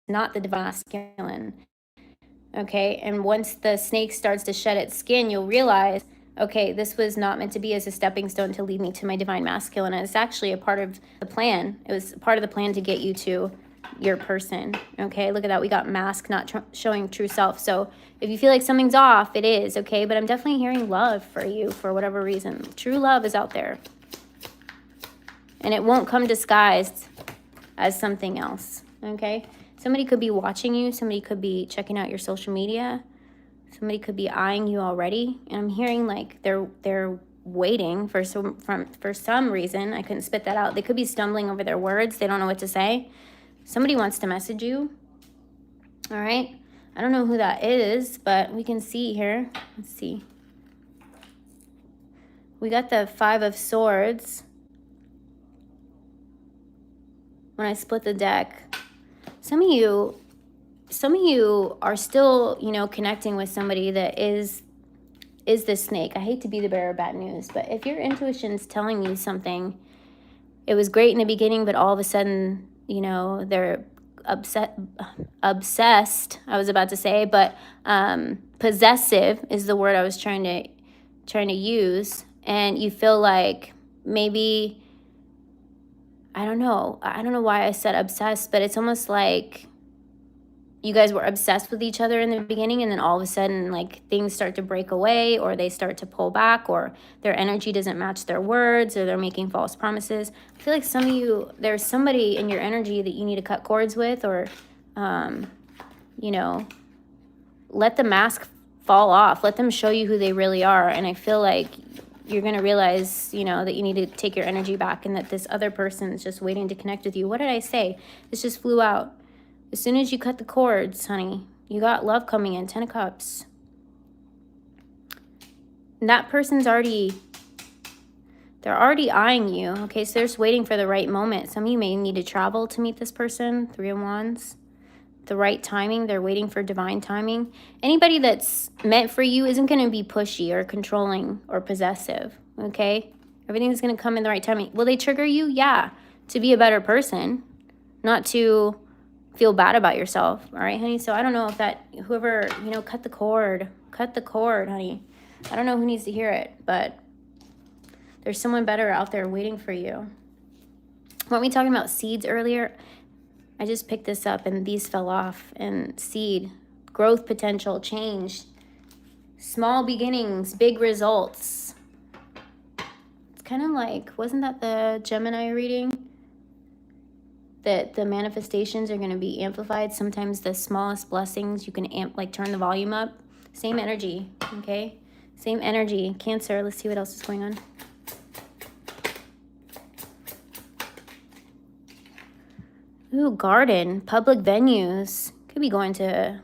not the divine masculine. Okay, and once the snake starts to shed its skin, you'll realize, okay, this was not meant to be as a stepping stone to lead me to my divine masculine. And it's actually a part of the plan. It was part of the plan to get you to your person. Okay, look at that. We got mask, not showing true self. So if you feel like something's off, it is, okay? But I'm definitely hearing love for you for whatever reason. True love is out there. And it won't come disguised as something else, okay? Somebody could be watching you. Somebody could be checking out your social media. Somebody could be eyeing you already. And I'm hearing like they're waiting for some reason. I couldn't spit that out. They could be stumbling over their words. They don't know what to say. Somebody wants to message you, all right? I don't know who that is, but we can see here. Let's see. We got the 5 of Swords. When I split the deck, some of you are still, connecting with somebody that is the snake. I hate to be the bearer of bad news, but if your intuition's telling you something, it was great in the beginning, but all of a sudden, they're obsessed, I was about to say, but possessive is the word I was trying to use, and you feel like maybe, I don't know why I said obsessed, but it's almost like you guys were obsessed with each other in the beginning, and then all of a sudden, like, things start to break away, or they start to pull back, or their energy doesn't match their words, or they're making false promises. I feel like some of you, there's somebody in your energy that you need to cut cords with, or, let the mask fall off. Let them show you who they really are, and I feel like you're going to realize, that you need to take your energy back, and that this other person is just waiting to connect with you. What did I say? This just flew out. As soon as you cut the cords, honey, you got love coming in. 10 of Cups. And that person's they're already eyeing you. Okay, so they're just waiting for the right moment. Some of you may need to travel to meet this person. 3 of Wands. The right timing. They're waiting for divine timing. Anybody that's meant for you isn't going to be pushy or controlling or possessive. Okay? Everything's going to come in the right timing. Will they trigger you? Yeah. To be a better person. Not to feel bad about yourself. All right, honey? So I don't know if that, whoever, cut the cord. Cut the cord, honey. I don't know who needs to hear it, but there's someone better out there waiting for you. Weren't we talking about seeds earlier? I just picked this up and these fell off. And seed, growth potential, change, small beginnings, big results. It's kind of like, wasn't that the Gemini reading? That the manifestations are going to be amplified. Sometimes the smallest blessings, you can turn the volume up. Same energy, okay? Same energy. Cancer, let's see what else is going on. Ooh, garden, public venues. Could be going to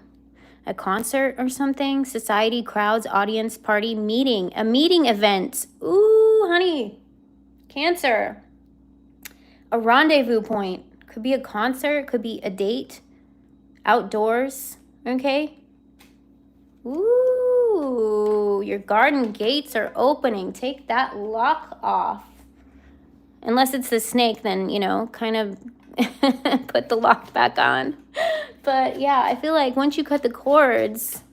a concert or something. Society, crowds, audience, party, meeting. A meeting event. Ooh, honey. Cancer. A rendezvous point. Could be a concert, could be a date, outdoors, okay? Ooh, your garden gates are opening. Take that lock off. Unless it's the snake, then, you know, kind of put the lock back on. But yeah, I feel like once you cut the cords,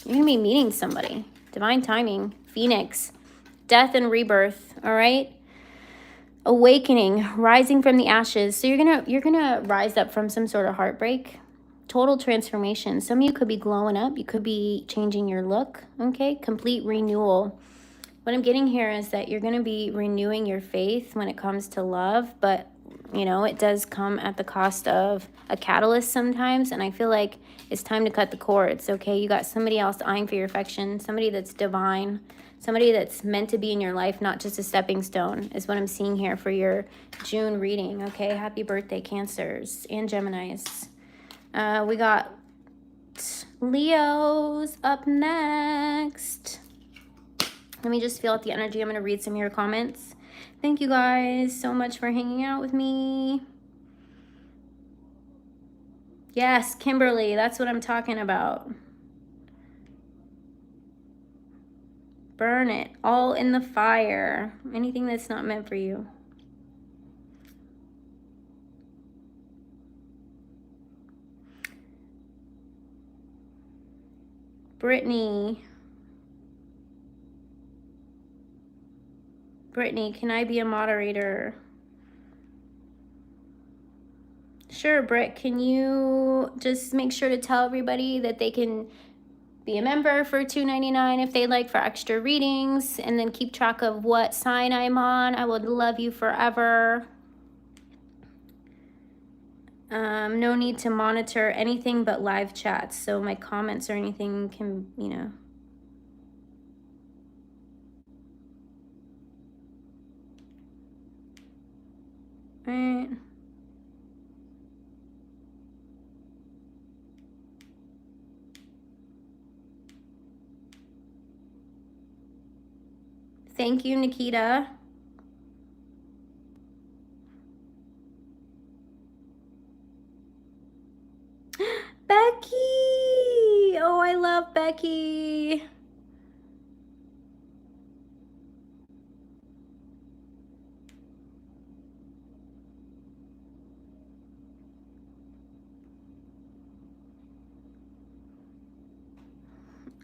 you're going to be meeting somebody. Divine timing, Phoenix, death and rebirth, all right? Awakening, rising from the ashes. So you're gonna rise up from some sort of heartbreak. Total transformation. Some of you could be glowing up. You could be changing your look, okay? Complete renewal. What I'm getting here is that you're going to be renewing your faith when it comes to love, but, you know, it does come at the cost of a catalyst sometimes, and I feel like it's time to cut the cords, okay? You got somebody else eyeing for your affection, somebody that's divine, somebody that's meant to be in your life, not just a stepping stone, is what I'm seeing here for your June reading, okay? Happy birthday, Cancers and Geminis. We got Leos up next. Let me just feel out the energy. I'm going to read some of your comments. Thank you guys so much for hanging out with me. Yes, Kimberly, that's what I'm talking about. Burn it all in the fire. Anything that's not meant for you. Brittany, can I be a moderator? Sure, Britt, can you just make sure to tell everybody that they can be a member for $2.99 if they'd like, for extra readings, and then keep track of what sign I'm on. I would love you forever. No need to monitor anything but live chats, so my comments or anything can, you know. Right. Thank you, Nikita. Becky! Oh, I love Becky.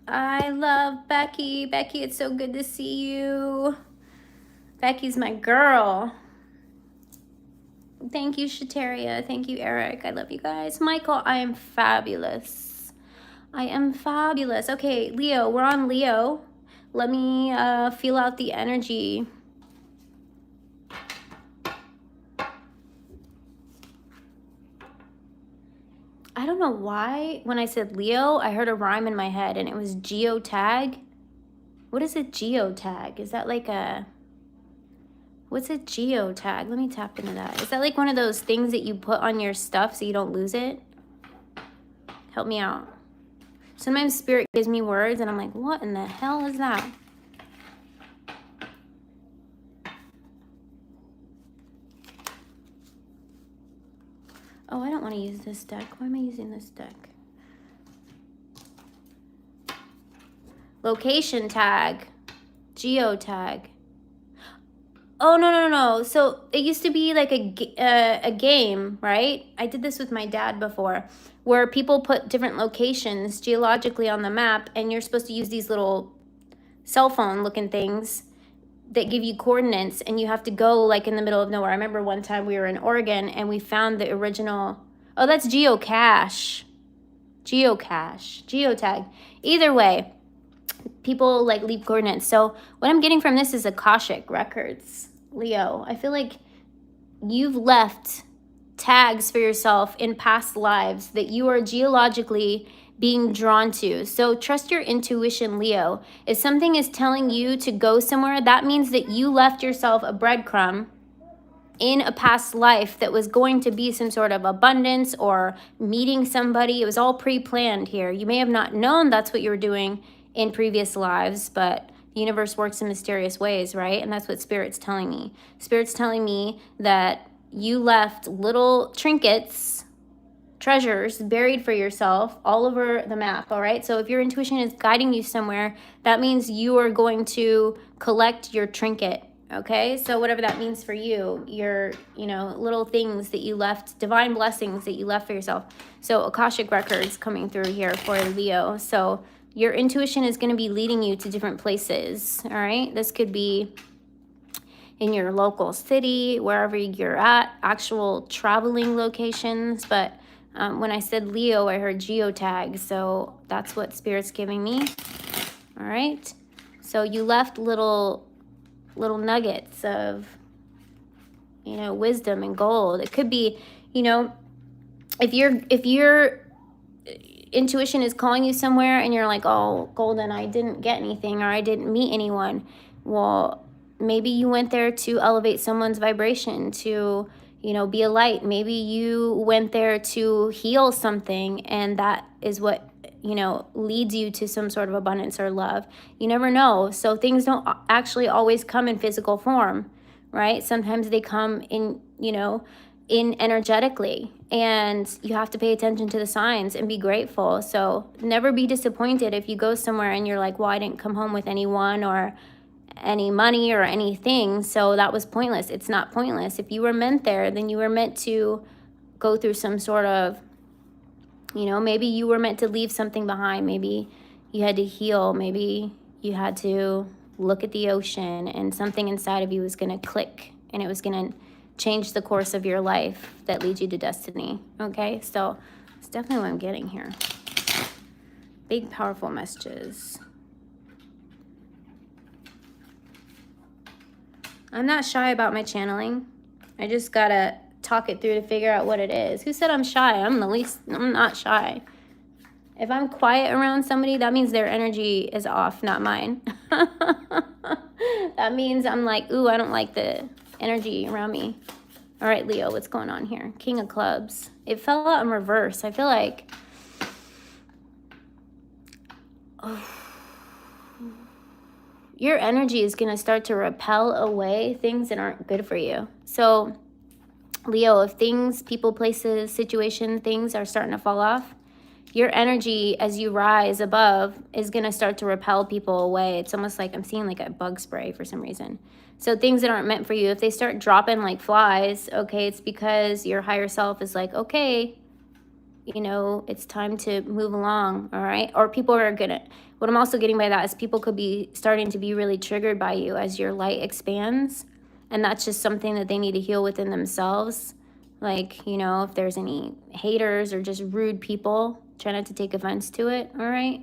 I love Becky. Becky, it's so good to see you. Becky's my girl. Thank you, Shataria. Thank you, Eric. I love you guys. Michael, I am fabulous. I am fabulous. Okay, Leo, we're on Leo. Let me feel out the energy. I don't know why when I said Leo, I heard a rhyme in my head and it was geotag. What is a geotag? Is that like a... What's a geotag? Let me tap into that. Is that like one of those things that you put on your stuff so you don't lose it? Help me out. Sometimes Spirit gives me words and I'm like, what in the hell is that? Oh, I don't want to use this deck. Why am I using this deck? Location tag. Geotag. Oh, no. So it used to be like a game, right? I did this with my dad before, where people put different locations geologically on the map, and you're supposed to use these little cell phone looking things that give you coordinates, and you have to go like in the middle of nowhere. I remember one time we were in Oregon and we found the original... Oh, that's geocache. Geotag. Either way, people like leave coordinates. So what I'm getting from this is Akashic Records, Leo. I feel like you've left tags for yourself in past lives that you are geologically being drawn to. So trust your intuition, Leo. If something is telling you to go somewhere, that means that you left yourself a breadcrumb in a past life that was going to be some sort of abundance or meeting somebody. It was all pre-planned here. You may have not known that's what you were doing in previous lives, but the universe works in mysterious ways, right? And that's what Spirit's telling me. Spirit's telling me that you left little trinkets, treasures buried for yourself all over the map, all right? So if your intuition is guiding you somewhere, that means you are going to collect your trinket, okay? So whatever that means for you, your, you know, little things that you left, divine blessings that you left for yourself. So Akashic records coming through here for Leo. So your intuition is going to be leading you to different places, all right? This could be in your local city, wherever you're at, actual traveling locations, but when I said Leo, I heard geotag, so that's what Spirit's giving me. All right. So you left little nuggets of, you know, wisdom and gold. It could be, you know, if your intuition is calling you somewhere and you're like, oh, golden, I didn't get anything or I didn't meet anyone. Well, maybe you went there to elevate someone's vibration, to, you know, be a light. Maybe you went there to heal something, and that is what, you know, leads you to some sort of abundance or love. You never know. So things don't actually always come in physical form, right? Sometimes they come in, you know, in energetically, and you have to pay attention to the signs and be grateful. So never be disappointed if you go somewhere and you're like, well, I didn't come home with anyone or any money or anything, so that was pointless. It's not pointless. If you were meant there, then you were meant to go through some sort of, you know, maybe you were meant to leave something behind. Maybe you had to heal. Maybe you had to look at the ocean and something inside of you was going to click and it was going to change the course of your life that leads you to destiny. Okay, so it's definitely what I'm getting here. Big, powerful messages. I'm not shy about my channeling. I just gotta talk it through to figure out what it is. Who said I'm shy? I'm not shy. If I'm quiet around somebody, that means their energy is off, not mine. That means I'm like, ooh, I don't like the energy around me. All right, Leo, what's going on here? King of Clubs. It fell out in reverse. I feel like... Oh. Your energy is going to start to repel away things that aren't good for you. So, Leo, if things, people, places, situation, things are starting to fall off, your energy as you rise above is going to start to repel people away. It's almost like I'm seeing like a bug spray for some reason. So things that aren't meant for you, if they start dropping like flies, okay, it's because your higher self is like, okay, you know, it's time to move along, all right? Or people are gonna, what I'm also getting by that is people could be starting to be really triggered by you as your light expands. And that's just something that they need to heal within themselves. Like, you know, if there's any haters or just rude people, try not to take offense to it, all right?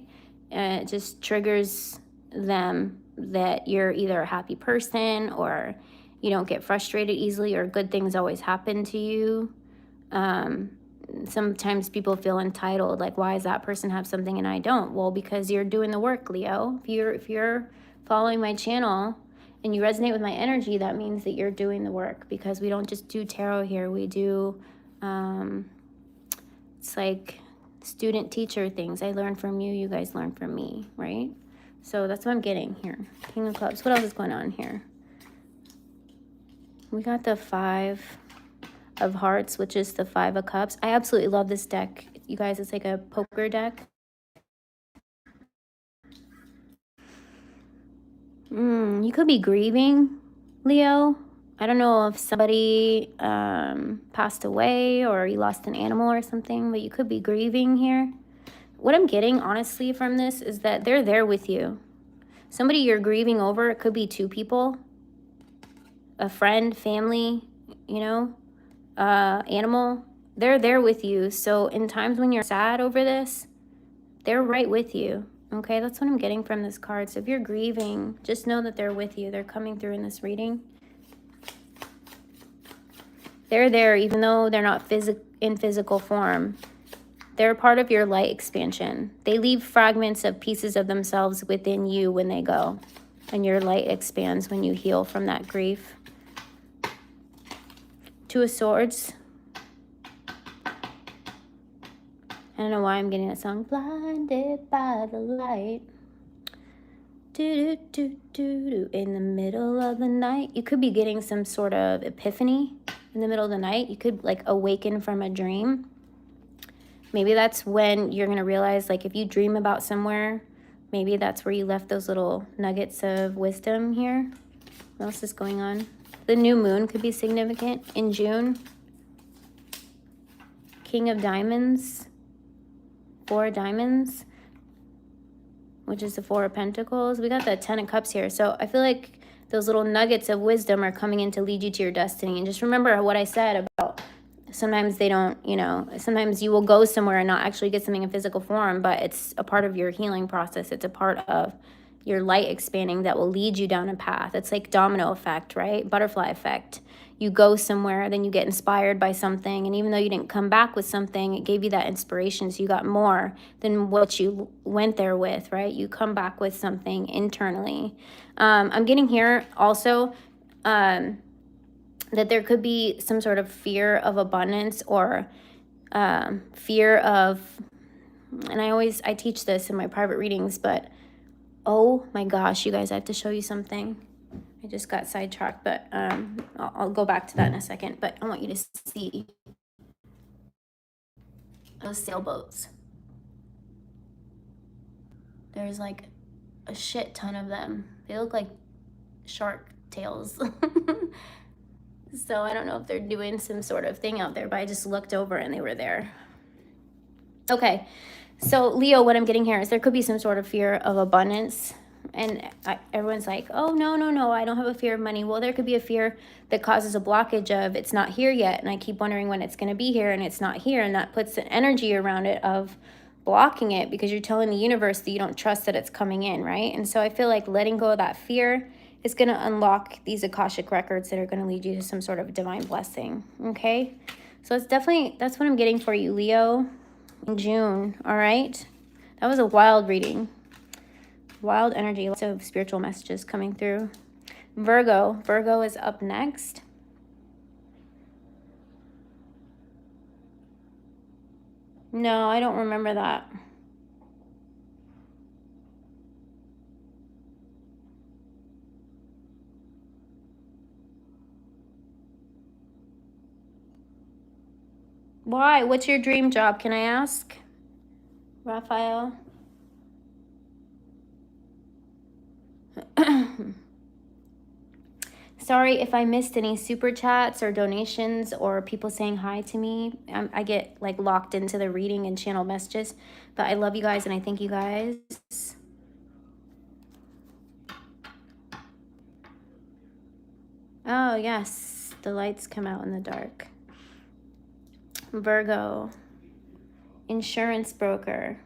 It just triggers them that you're either a happy person or you don't get frustrated easily or good things always happen to you. Sometimes people feel entitled, like, why does that person have something and I don't? Well, because you're doing the work, Leo. If you're following my channel and you resonate with my energy, that means that you're doing the work, because we don't just do tarot here. We do, it's like student-teacher things. I learn from you, you guys learn from me, right? So that's what I'm getting here. King of Clubs. What else is going on here? We got the 5 of Hearts, which is the 5 of Cups. I absolutely love this deck. You guys, it's like a poker deck. You could be grieving, Leo. I don't know if somebody passed away or you lost an animal or something, but you could be grieving here. What I'm getting, honestly, from this is that they're there with you. Somebody you're grieving over, it could be 2 people. A friend, family, you know, animal. They're there with you. So in times when you're sad over this, they're right with you. Okay, that's what I'm getting from this card. So if you're grieving, just know that they're with you. They're coming through in this reading. They're there even though they're not in physical form. They're part of your light expansion. They leave fragments of pieces of themselves within you when they go. And your light expands when you heal from that grief. 2 of Swords. I don't know why I'm getting that song. Blinded by the light. Do, do, do, do, do. In the middle of the night. You could be getting some sort of epiphany in the middle of the night. You could like awaken from a dream. Maybe that's when you're going to realize, like, if you dream about somewhere, maybe that's where you left those little nuggets of wisdom here. What else is going on? The new moon could be significant in June. King of Diamonds, 4 of Diamonds, which is the 4 of Pentacles. We got the 10 of Cups here. So I feel like those little nuggets of wisdom are coming in to lead you to your destiny. And just remember what I said about sometimes they don't, you know, sometimes you will go somewhere and not actually get something in physical form, but it's a part of your healing process. It's a part of your light expanding that will lead you down a path. It's like domino effect, right? Butterfly effect. You go somewhere, then you get inspired by something, and even though you didn't come back with something, it gave you that inspiration, so you got more than what you went there with, right? You come back with something internally. I'm getting here also that there could be some sort of fear of abundance or fear of, and I teach this in my private readings, but oh my gosh, you guys, I have to show you something. I just got sidetracked, but I'll go back to that in a second. But I want you to see those sailboats. There's like a shit ton of them. They look like shark tails. So I don't know if they're doing some sort of thing out there, but I just looked over and they were there. Okay, so Leo, what I'm getting here is there could be some sort of fear of abundance. And everyone's like, oh, no, I don't have a fear of money. Well, there could be a fear that causes a blockage of it's not here yet. And I keep wondering when it's going to be here and it's not here. And that puts an energy around it of blocking it because you're telling the universe that you don't trust that it's coming in, right? And so I feel like letting go of that fear is going to unlock these Akashic records that are going to lead you to some sort of divine blessing, okay? So it's definitely, that's what I'm getting for you, Leo, in June, all right? That was a wild reading. Wild energy, lots of spiritual messages coming through. Virgo is up next. No, I don't remember that. Why? What's your dream job? Can I ask? Raphael? Sorry if I missed any super chats or donations or people saying hi to me. I get like locked into the reading and channel messages, but I love you guys and I thank you guys. Oh yes, the lights come out in the dark. Virgo, insurance broker.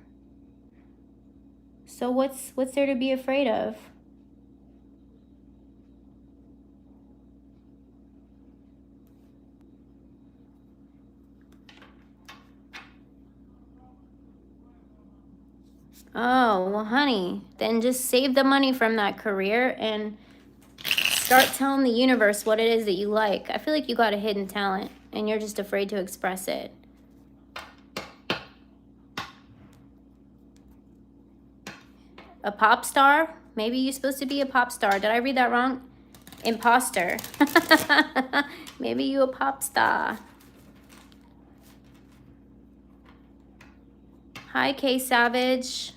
So what's there to be afraid of? Oh, well, honey, then just save the money from that career and start telling the universe what it is that you like. I feel like you got a hidden talent and you're just afraid to express it. A pop star? Maybe you're supposed to be a pop star. Did I read that wrong? Imposter. Maybe you a pop star. Hi, K Savage.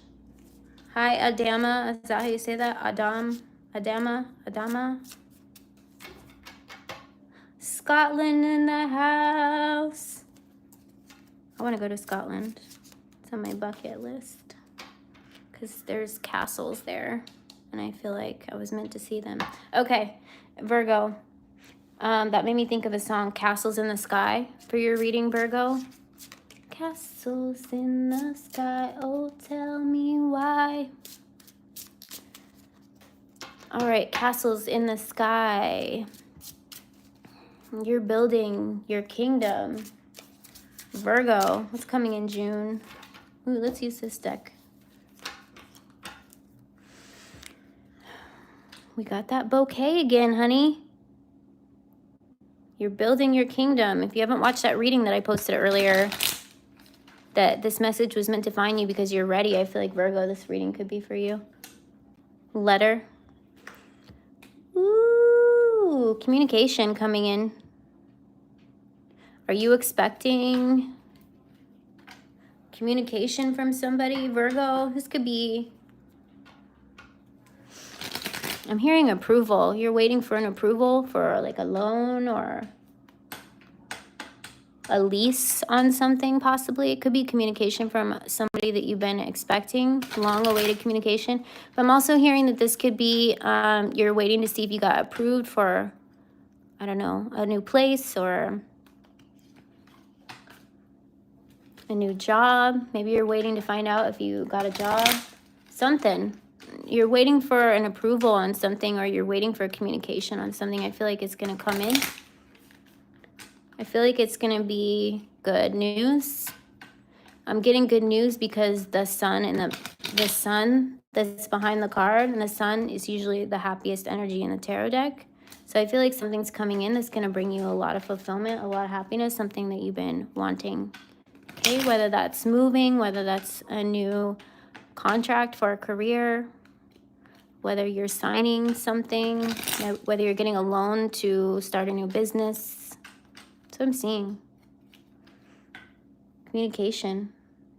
Hi, Adama. Is that how you say that? Adama. Scotland in the house. I want to go to Scotland. It's on my bucket list because there's castles there and I feel like I was meant to see them. Okay, Virgo. That made me think of the song Castles in the Sky for your reading, Virgo. Castles in the sky, oh tell me why. All right, castles in the sky. You're building your kingdom. Virgo, what's coming in June? Ooh, let's use this deck. We got that bouquet again, honey. You're building your kingdom. If you haven't watched that reading that I posted earlier, that this message was meant to find you because you're ready. I feel like, Virgo, this reading could be for you. Letter. Ooh, communication coming in. Are you expecting communication from somebody, Virgo? This could be, I'm hearing approval. You're waiting for an approval for like a loan or a lease on something, possibly. It could be communication from somebody that you've been expecting, long-awaited communication. But I'm also hearing that this could be you're waiting to see if you got approved for, I don't know, a new place or a new job. Maybe you're waiting to find out if you got a job. Something. You're waiting for an approval on something, or you're waiting for communication on something. I feel like it's going to come in. I feel like it's going to be good news. I'm getting good news because the sun and the sun that's behind the card, and the sun is usually the happiest energy in the tarot deck. So I feel like something's coming in that's going to bring you a lot of fulfillment, a lot of happiness, something that you've been wanting. Okay, whether that's moving, whether that's a new contract for a career, whether you're signing something, whether you're getting a loan to start a new business. That's what I'm seeing. Communication.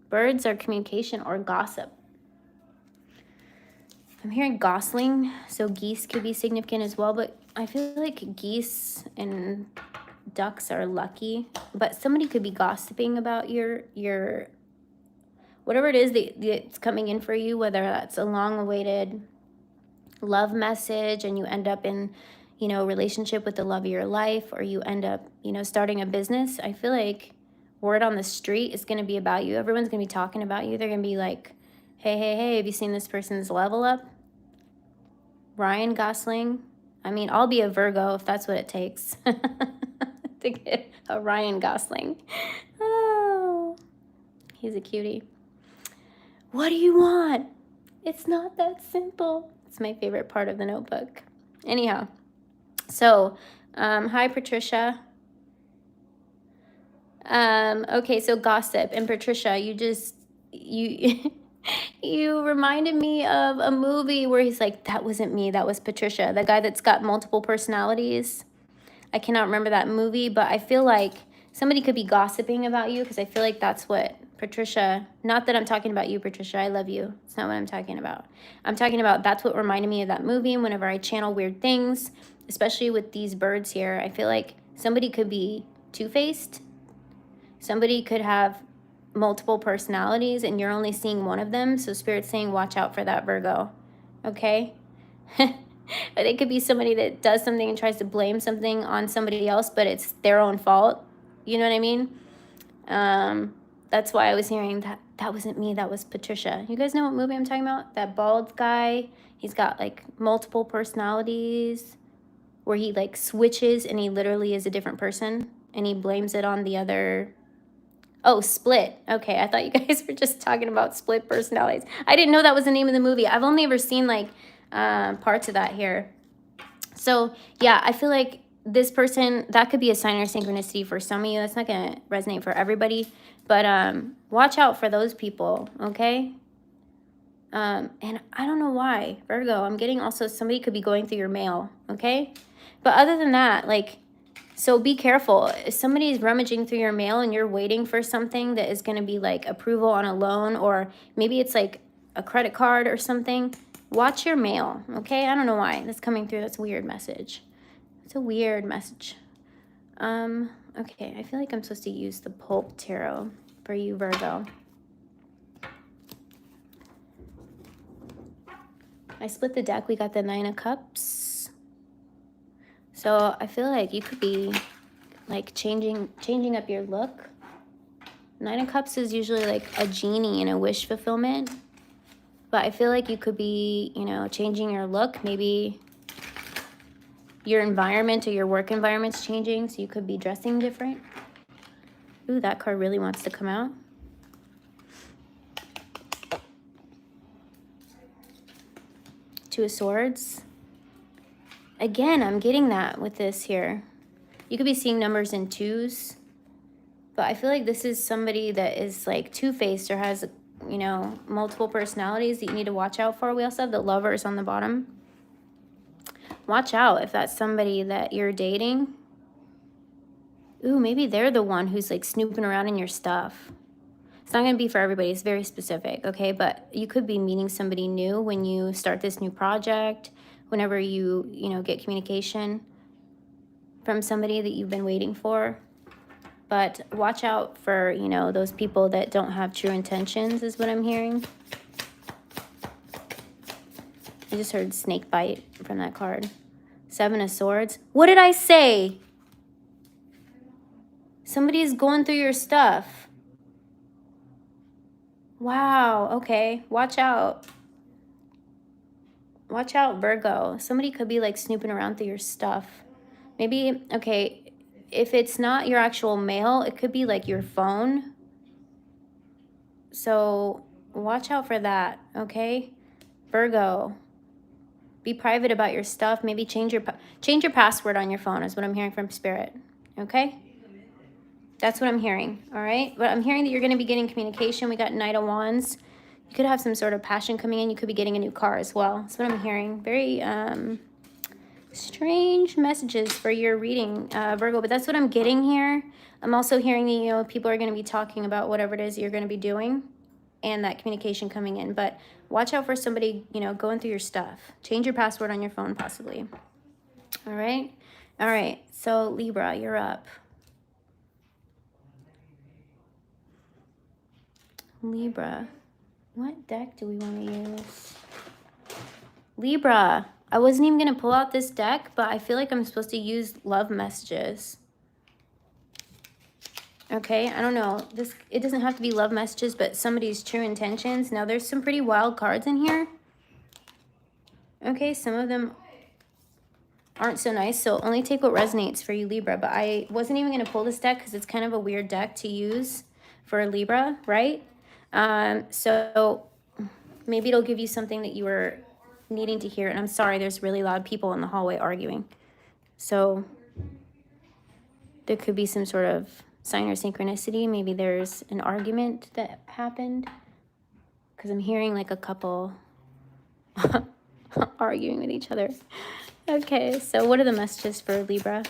Birds are communication or gossip. I'm hearing gosling, so geese could be significant as well, but I feel like geese and ducks are lucky, but somebody could be gossiping about your whatever it is that's coming in for you, whether that's a long-awaited love message and you end up in, you know, relationship with the love of your life, or you end up, you know, starting a business. I feel like word on the street is going to be about you. Everyone's going to be talking about you. They're going to be like, hey, have you seen this person's level up? Ryan Gosling. I mean, I'll be a Virgo if that's what it takes to get a Ryan Gosling. Oh, he's a cutie. What do you want? It's not that simple. It's my favorite part of the notebook. Anyhow, so hi, Patricia. Okay, so gossip. And Patricia, you you reminded me of a movie where he's like, that wasn't me, that was Patricia, the guy that's got multiple personalities. I cannot remember that movie, but I feel like somebody could be gossiping about you, because I feel like that's what Patricia, not that I'm talking about you, Patricia, I love you. It's not what I'm talking about. I'm talking about, that's what reminded me of that movie. And whenever I channel weird things, especially with these birds here, I feel like somebody could be two-faced. Somebody could have multiple personalities and you're only seeing one of them. So Spirit's saying, watch out for that, Virgo. Okay? It could be somebody that does something and tries to blame something on somebody else, but it's their own fault. You know what I mean? That's why I was hearing that wasn't me, that was Patricia. You guys know what movie I'm talking about? That bald guy, he's got like multiple personalities where he like switches and he literally is a different person and he blames it on the other. Oh, Split. Okay, I thought you guys were just talking about split personalities. I didn't know that was the name of the movie. I've only ever seen like parts of that here. So yeah, I feel like this person, that could be a sign or synchronicity for some of you. That's not going to resonate for everybody, but watch out for those people, okay? And I don't know why, Virgo, I'm getting also somebody could be going through your mail, okay? But other than that, like, so be careful. If somebody's rummaging through your mail and you're waiting for something that is going to be like approval on a loan, or maybe it's like a credit card or something, watch your mail, okay? I don't know why that's coming through. That's a weird message. It's a weird message. Okay, I feel like I'm supposed to use the Pulp Tarot for you, Virgo. I split the deck. We got the Nine of Cups. So I feel like you could be like changing up your look. Nine of Cups is usually like a genie in a wish fulfillment. But I feel like you could be, you know, changing your look. Maybe your environment or your work environment's changing, so you could be dressing different. Ooh, that card really wants to come out. Two of Swords. Again, I'm getting that with this here. You could be seeing numbers in twos, but I feel like this is somebody that is like two-faced or has, you know, multiple personalities that you need to watch out for. We also have the Lovers on the bottom. Watch out if that's somebody that you're dating. Ooh, maybe they're the one who's like snooping around in your stuff. It's not going to be for everybody. It's very specific, okay? But you could be meeting somebody new when you start this new project, whenever you know, get communication from somebody that you've been waiting for. But watch out for, you know, those people that don't have true intentions is what I'm hearing. I just heard snake bite from that card. 7 of Swords. What did I say? Somebody is going through your stuff. Wow, okay. Watch out. Watch out, Virgo. Somebody could be like snooping around through your stuff. Maybe, okay, if it's not your actual mail, it could be like your phone. So watch out for that, okay? Virgo. Be private about your stuff. Maybe change your password on your phone is what I'm hearing from Spirit, okay? That's what I'm hearing, all right? But I'm hearing that you're going to be getting communication. We got Knight of Wands. You could have some sort of passion coming in. You could be getting a new car as well. That's what I'm hearing. Very strange messages for your reading, Virgo, but that's what I'm getting here. I'm also hearing that, you know, people are going to be talking about whatever it is you're going to be doing and that communication coming in. But watch out for somebody, you know, going through your stuff. Change your password on your phone, possibly. All right? All right. So, Libra, you're up. Libra. What deck do we want to use? Libra. I wasn't even going to pull out this deck, but I feel like I'm supposed to use love messages. Okay, I don't know. It doesn't have to be love messages, but somebody's true intentions. Now, there's some pretty wild cards in here. Okay, some of them aren't so nice, so only take what resonates for you, Libra. But I wasn't even going to pull this deck because it's kind of a weird deck to use for Libra, right? So maybe it'll give you something that you were needing to hear. And I'm sorry, there's really loud people in the hallway arguing. So there could be some sort of sign or synchronicity. Maybe there's an argument that happened, because I'm hearing like a couple arguing with each other. Okay, so what are the messages for Libra?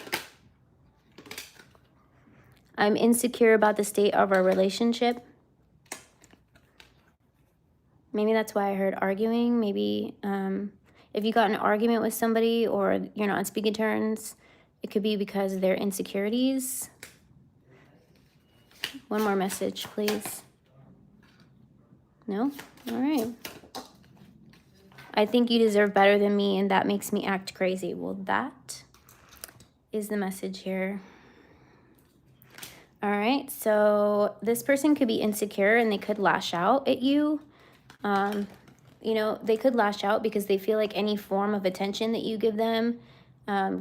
I'm insecure about the state of our relationship. Maybe that's why I heard arguing. Maybe if you got in an argument with somebody or you're not on speaking terms, it could be because of their insecurities. One more message, please. No? All right. I think you deserve better than me, and that makes me act crazy. Well, that is the message here. All right. So this person could be insecure, and they could lash out at you. You know, they could lash out because they feel like any form of attention that you give them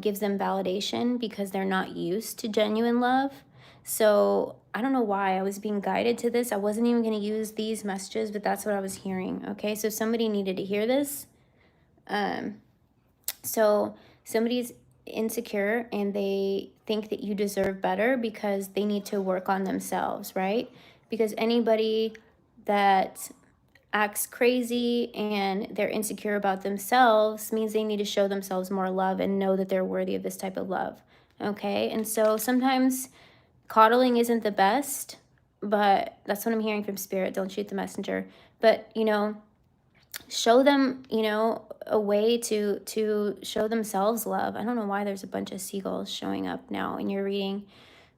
gives them validation because they're not used to genuine love. So I don't know why I was being guided to this. I wasn't even going to use these messages, but that's what I was hearing. Okay, so somebody needed to hear this. So somebody's insecure and they think that you deserve better because they need to work on themselves, right? Because anybody that acts crazy and they're insecure about themselves means they need to show themselves more love and know that they're worthy of this type of love. Okay, and so sometimes coddling isn't the best, but that's what I'm hearing from Spirit. Don't shoot the messenger. But, you know, show them, you know, a way to show themselves love. I don't know why there's a bunch of seagulls showing up now in your reading.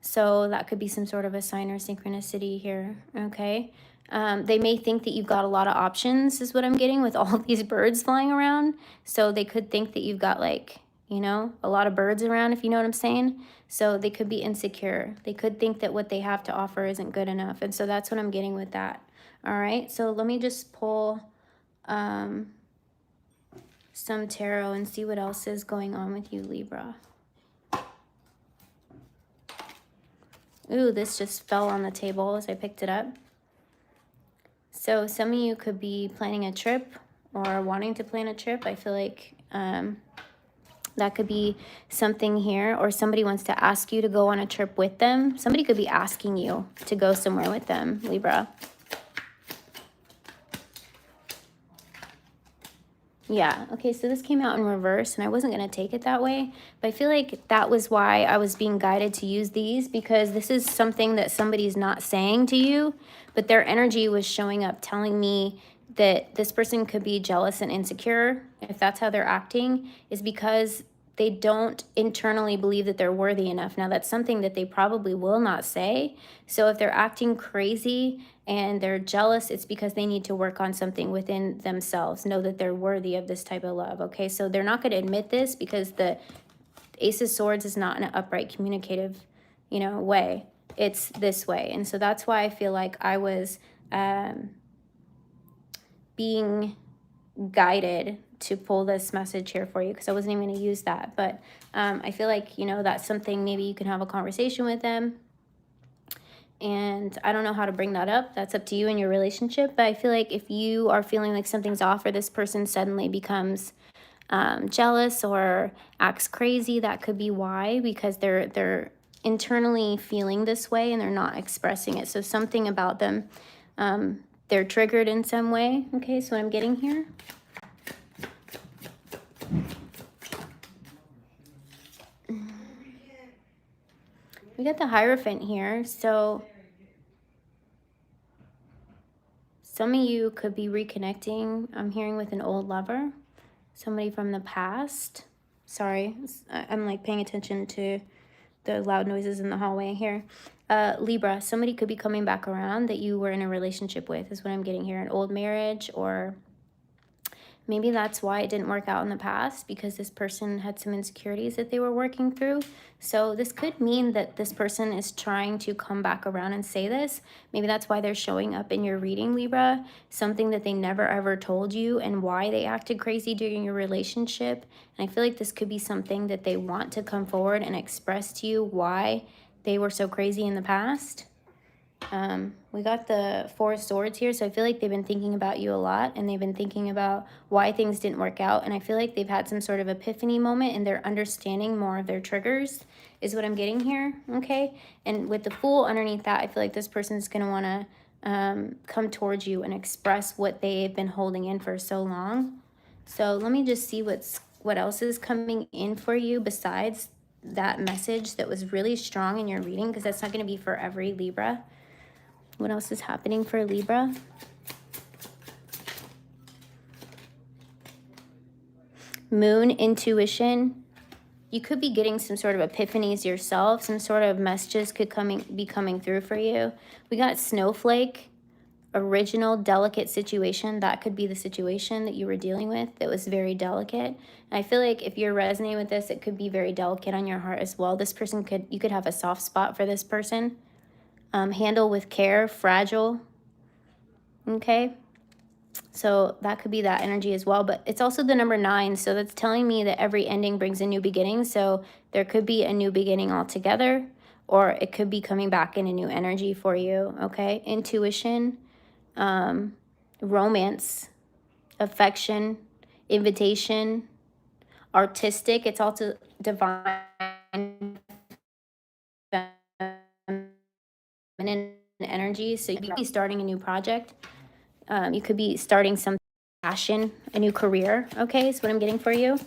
So that could be some sort of a sign or synchronicity here, okay? They may think that you've got a lot of options is what I'm getting with all these birds flying around. So they could think that you've got like, you know, a lot of birds around, if you know what I'm saying. So they could be insecure. They could think that what they have to offer isn't good enough. And so that's what I'm getting with that. All right. So let me just pull some tarot and see what else is going on with you, Libra. Ooh, this just fell on the table as I picked it up. So some of you could be planning a trip or wanting to plan a trip. I feel like that could be something here, or somebody wants to ask you to go on a trip with them. Somebody could be asking you to go somewhere with them, Libra. Yeah, okay, so this came out in reverse, and I wasn't going to take it that way, but I feel like that was why I was being guided to use these, because this is something that somebody's not saying to you, but their energy was showing up telling me that this person could be jealous and insecure. If that's how they're acting, is because they don't internally believe that they're worthy enough. Now, that's something that they probably will not say. So if they're acting crazy and they're jealous, it's because they need to work on something within themselves, know that they're worthy of this type of love. Okay, so they're not going to admit this because the Ace of Swords is not an upright communicative, way. It's this way. And so that's why I feel like I was being guided to pull this message here for you, because I wasn't even going to use that. But I feel like, that's something maybe you can have a conversation with them. And I don't know how to bring that up. That's up to you in your relationship. But I feel like if you are feeling like something's off, or this person suddenly becomes jealous or acts crazy, that could be why, because they're internally feeling this way and they're not expressing it. So something about them, they're triggered in some way. Okay, so what I'm getting here. We got the Hierophant here. So some of you could be reconnecting, I'm hearing, with an old lover, somebody from the past. Sorry, I'm like paying attention to the loud noises in the hallway here. Libra, somebody could be coming back around that you were in a relationship with, is what I'm getting here. An old marriage, or maybe that's why it didn't work out in the past, because this person had some insecurities that they were working through. So this could mean that this person is trying to come back around and say this. Maybe that's why they're showing up in your reading, Libra, something that they never ever told you, and why they acted crazy during your relationship. And I feel like this could be something that they want to come forward and express to you why they were so crazy in the past. We got the Four of Swords here, so I feel like they've been thinking about you a lot, and they've been thinking about why things didn't work out, and I feel like they've had some sort of epiphany moment, and they're understanding more of their triggers, is what I'm getting here, okay? And with the Fool underneath that, I feel like this person's going to want to come towards you and express what they've been holding in for so long. So let me just see what else is coming in for you besides that message that was really strong in your reading, because that's not going to be for every Libra. What else is happening for Libra? Moon, intuition. You could be getting some sort of epiphanies yourself. Some sort of messages could be coming through for you. We got Snowflake, original, delicate situation. That could be the situation that you were dealing with that was very delicate. And I feel like if you're resonating with this, it could be very delicate on your heart as well. This person you could have a soft spot for this person. Handle with care, fragile. Okay, so that could be that energy as well. But it's also the number 9, so that's telling me that every ending brings a new beginning. So there could be a new beginning altogether, or it could be coming back in a new energy for you. Okay, intuition, romance, affection, invitation, artistic. It's also divine feminine energy. So you could be starting a new project. You could be starting some passion, a new career. Okay, is what I'm getting for you.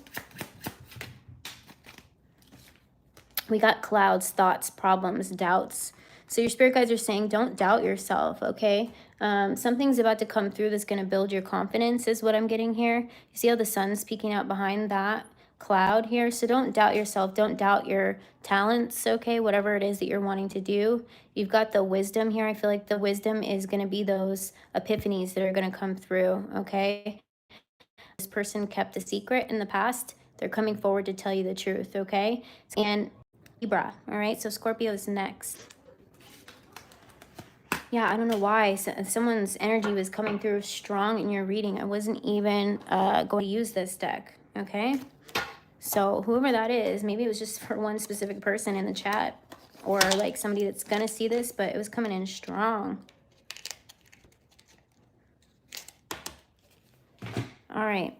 We got clouds, thoughts, problems, doubts. So your spirit guides are saying, don't doubt yourself, okay? Something's about to come through that's going to build your confidence, is what I'm getting here. You see how the sun's peeking out behind that cloud here? So don't doubt yourself. Don't doubt your talents, okay? Whatever it is that you're wanting to do. You've got the wisdom here. I feel like the wisdom is going to be those epiphanies that are going to come through, okay? This person kept a secret in the past. They're coming forward to tell you the truth, okay? And Libra, all right? So Scorpio is next. Yeah, I don't know why someone's energy was coming through strong in your reading. I wasn't even going to use this deck, okay? So whoever that is, maybe it was just for one specific person in the chat, or like somebody that's going to see this, but it was coming in strong. All right.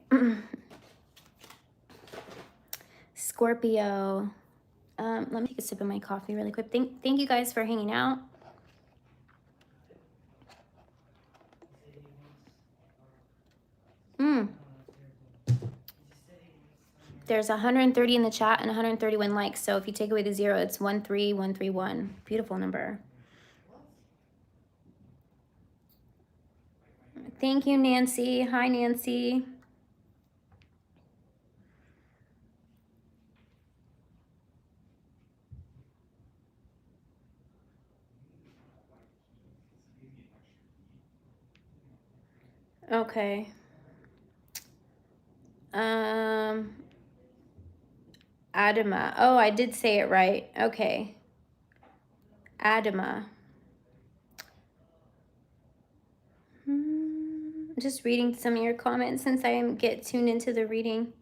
Scorpio. Let me take a sip of my coffee really quick. Thank you guys for hanging out. There's 130 in the chat and 131 likes. So if you take away the 0, it's 13131. Beautiful number. Thank you, Nancy. Hi, Nancy. Okay. Adama. Oh, I did say it right. Okay. Adama. Just reading some of your comments since I get tuned into the reading.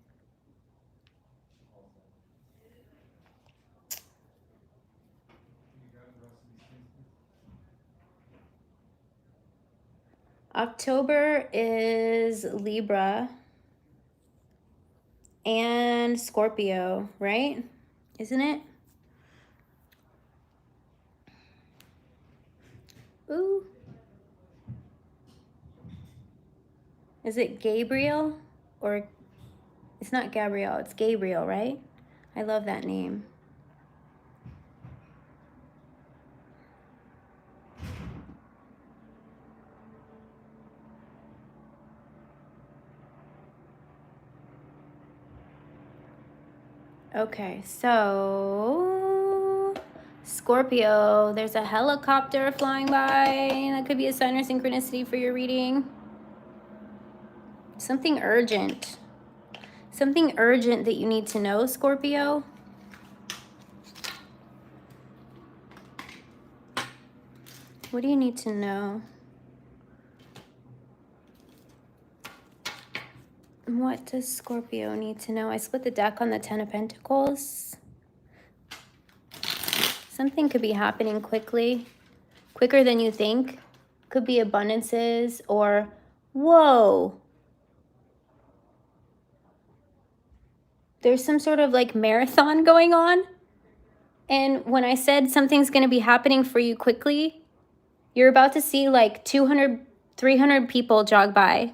October is Libra and Scorpio, right? Isn't it? Ooh. Is it Gabriel? Or it's not Gabrielle, it's Gabriel, right? I love that name. Okay, so Scorpio, there's a helicopter flying by. That could be a sign or synchronicity for your reading. Something urgent. Something urgent that you need to know, Scorpio. What do you need to know? What does Scorpio need to know? I split the deck on the 10 of Pentacles. Something could be happening quickly, quicker than you think. Could be abundances or, whoa. There's some sort of like marathon going on. And when I said something's going to be happening for you quickly, you're about to see like 200, 300 people jog by.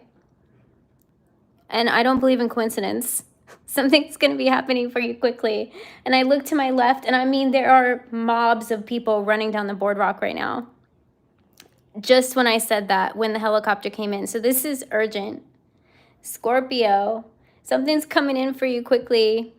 And I don't believe in coincidence. Something's going to be happening for you quickly. And I look to my left, and I mean, there are mobs of people running down the boardwalk right now. Just when I said that, when the helicopter came in. So this is urgent. Scorpio, something's coming in for you quickly.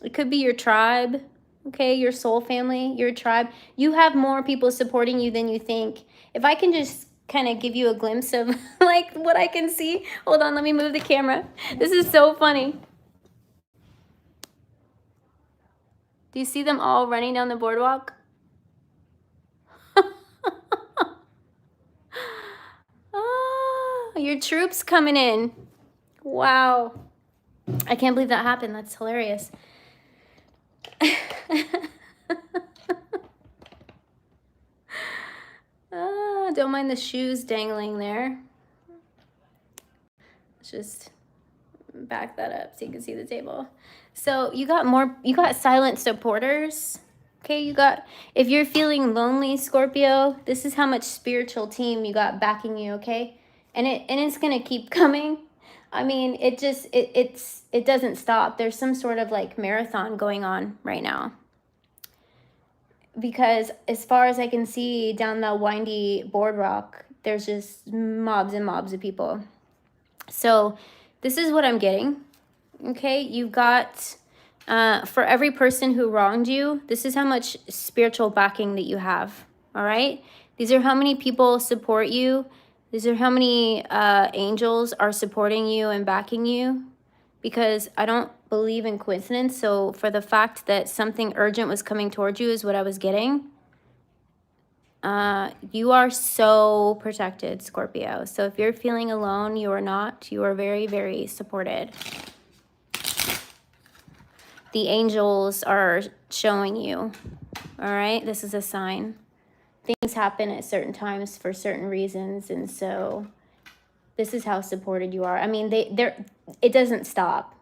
It could be your tribe, okay? Your soul family, your tribe. You have more people supporting you than you think. If I can just kind of give you a glimpse of like what I can see. Hold on, let me move the camera. This is so funny. Do you see them all running down the boardwalk? Oh, your troops coming in. Wow. I can't believe that happened. That's hilarious. Don't mind the shoes dangling there. Let's just back that up so you can see the table. So you got silent supporters. Okay, if you're feeling lonely, Scorpio, this is how much spiritual team you got backing you, okay? And it's gonna keep coming. I mean, it doesn't stop. There's some sort of like marathon going on right now. Because as far as I can see down the windy boardwalk, there's just mobs and mobs of people. So this is what I'm getting. Okay, you've got, for every person who wronged you, this is how much spiritual backing that you have. All right, these are how many people support you. These are how many angels are supporting you and backing you. Because I don't believe in coincidence. So for the fact that something urgent was coming towards you is what I was getting. You are so protected, Scorpio. So if you're feeling alone, you are not. You are very, very supported. The angels are showing you. All right, this is a sign. Things happen at certain times for certain reasons. And so this is how supported you are. I mean, it doesn't stop.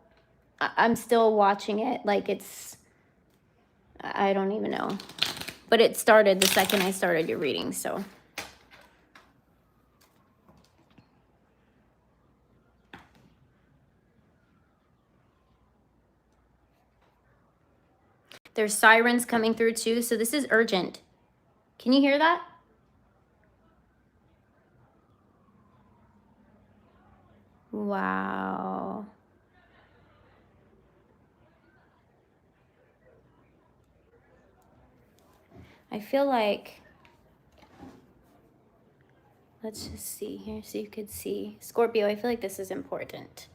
I'm still watching it like I don't even know. But it started the second I started your reading, so. There's sirens coming through too, so this is urgent. Can you hear that? Wow. I feel like, let's just see here so you could see. Scorpio, I feel like this is important.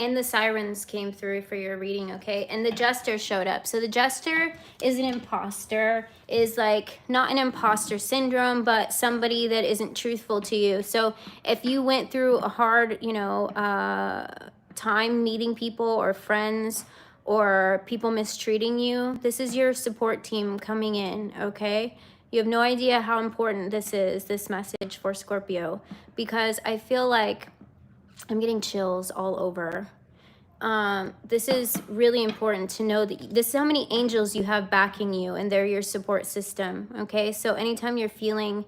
And the sirens came through for your reading, okay? And the jester showed up. So the jester is an imposter, is like not an imposter syndrome, but somebody that isn't truthful to you. So if you went through a hard, you know, time meeting people or friends or people mistreating you, this is your support team coming in, okay? You have no idea how important this is, this message for Scorpio, because I feel like I'm getting chills all over. This is really important to know that this is how many angels you have backing you, and they're your support system. Okay, so anytime you're feeling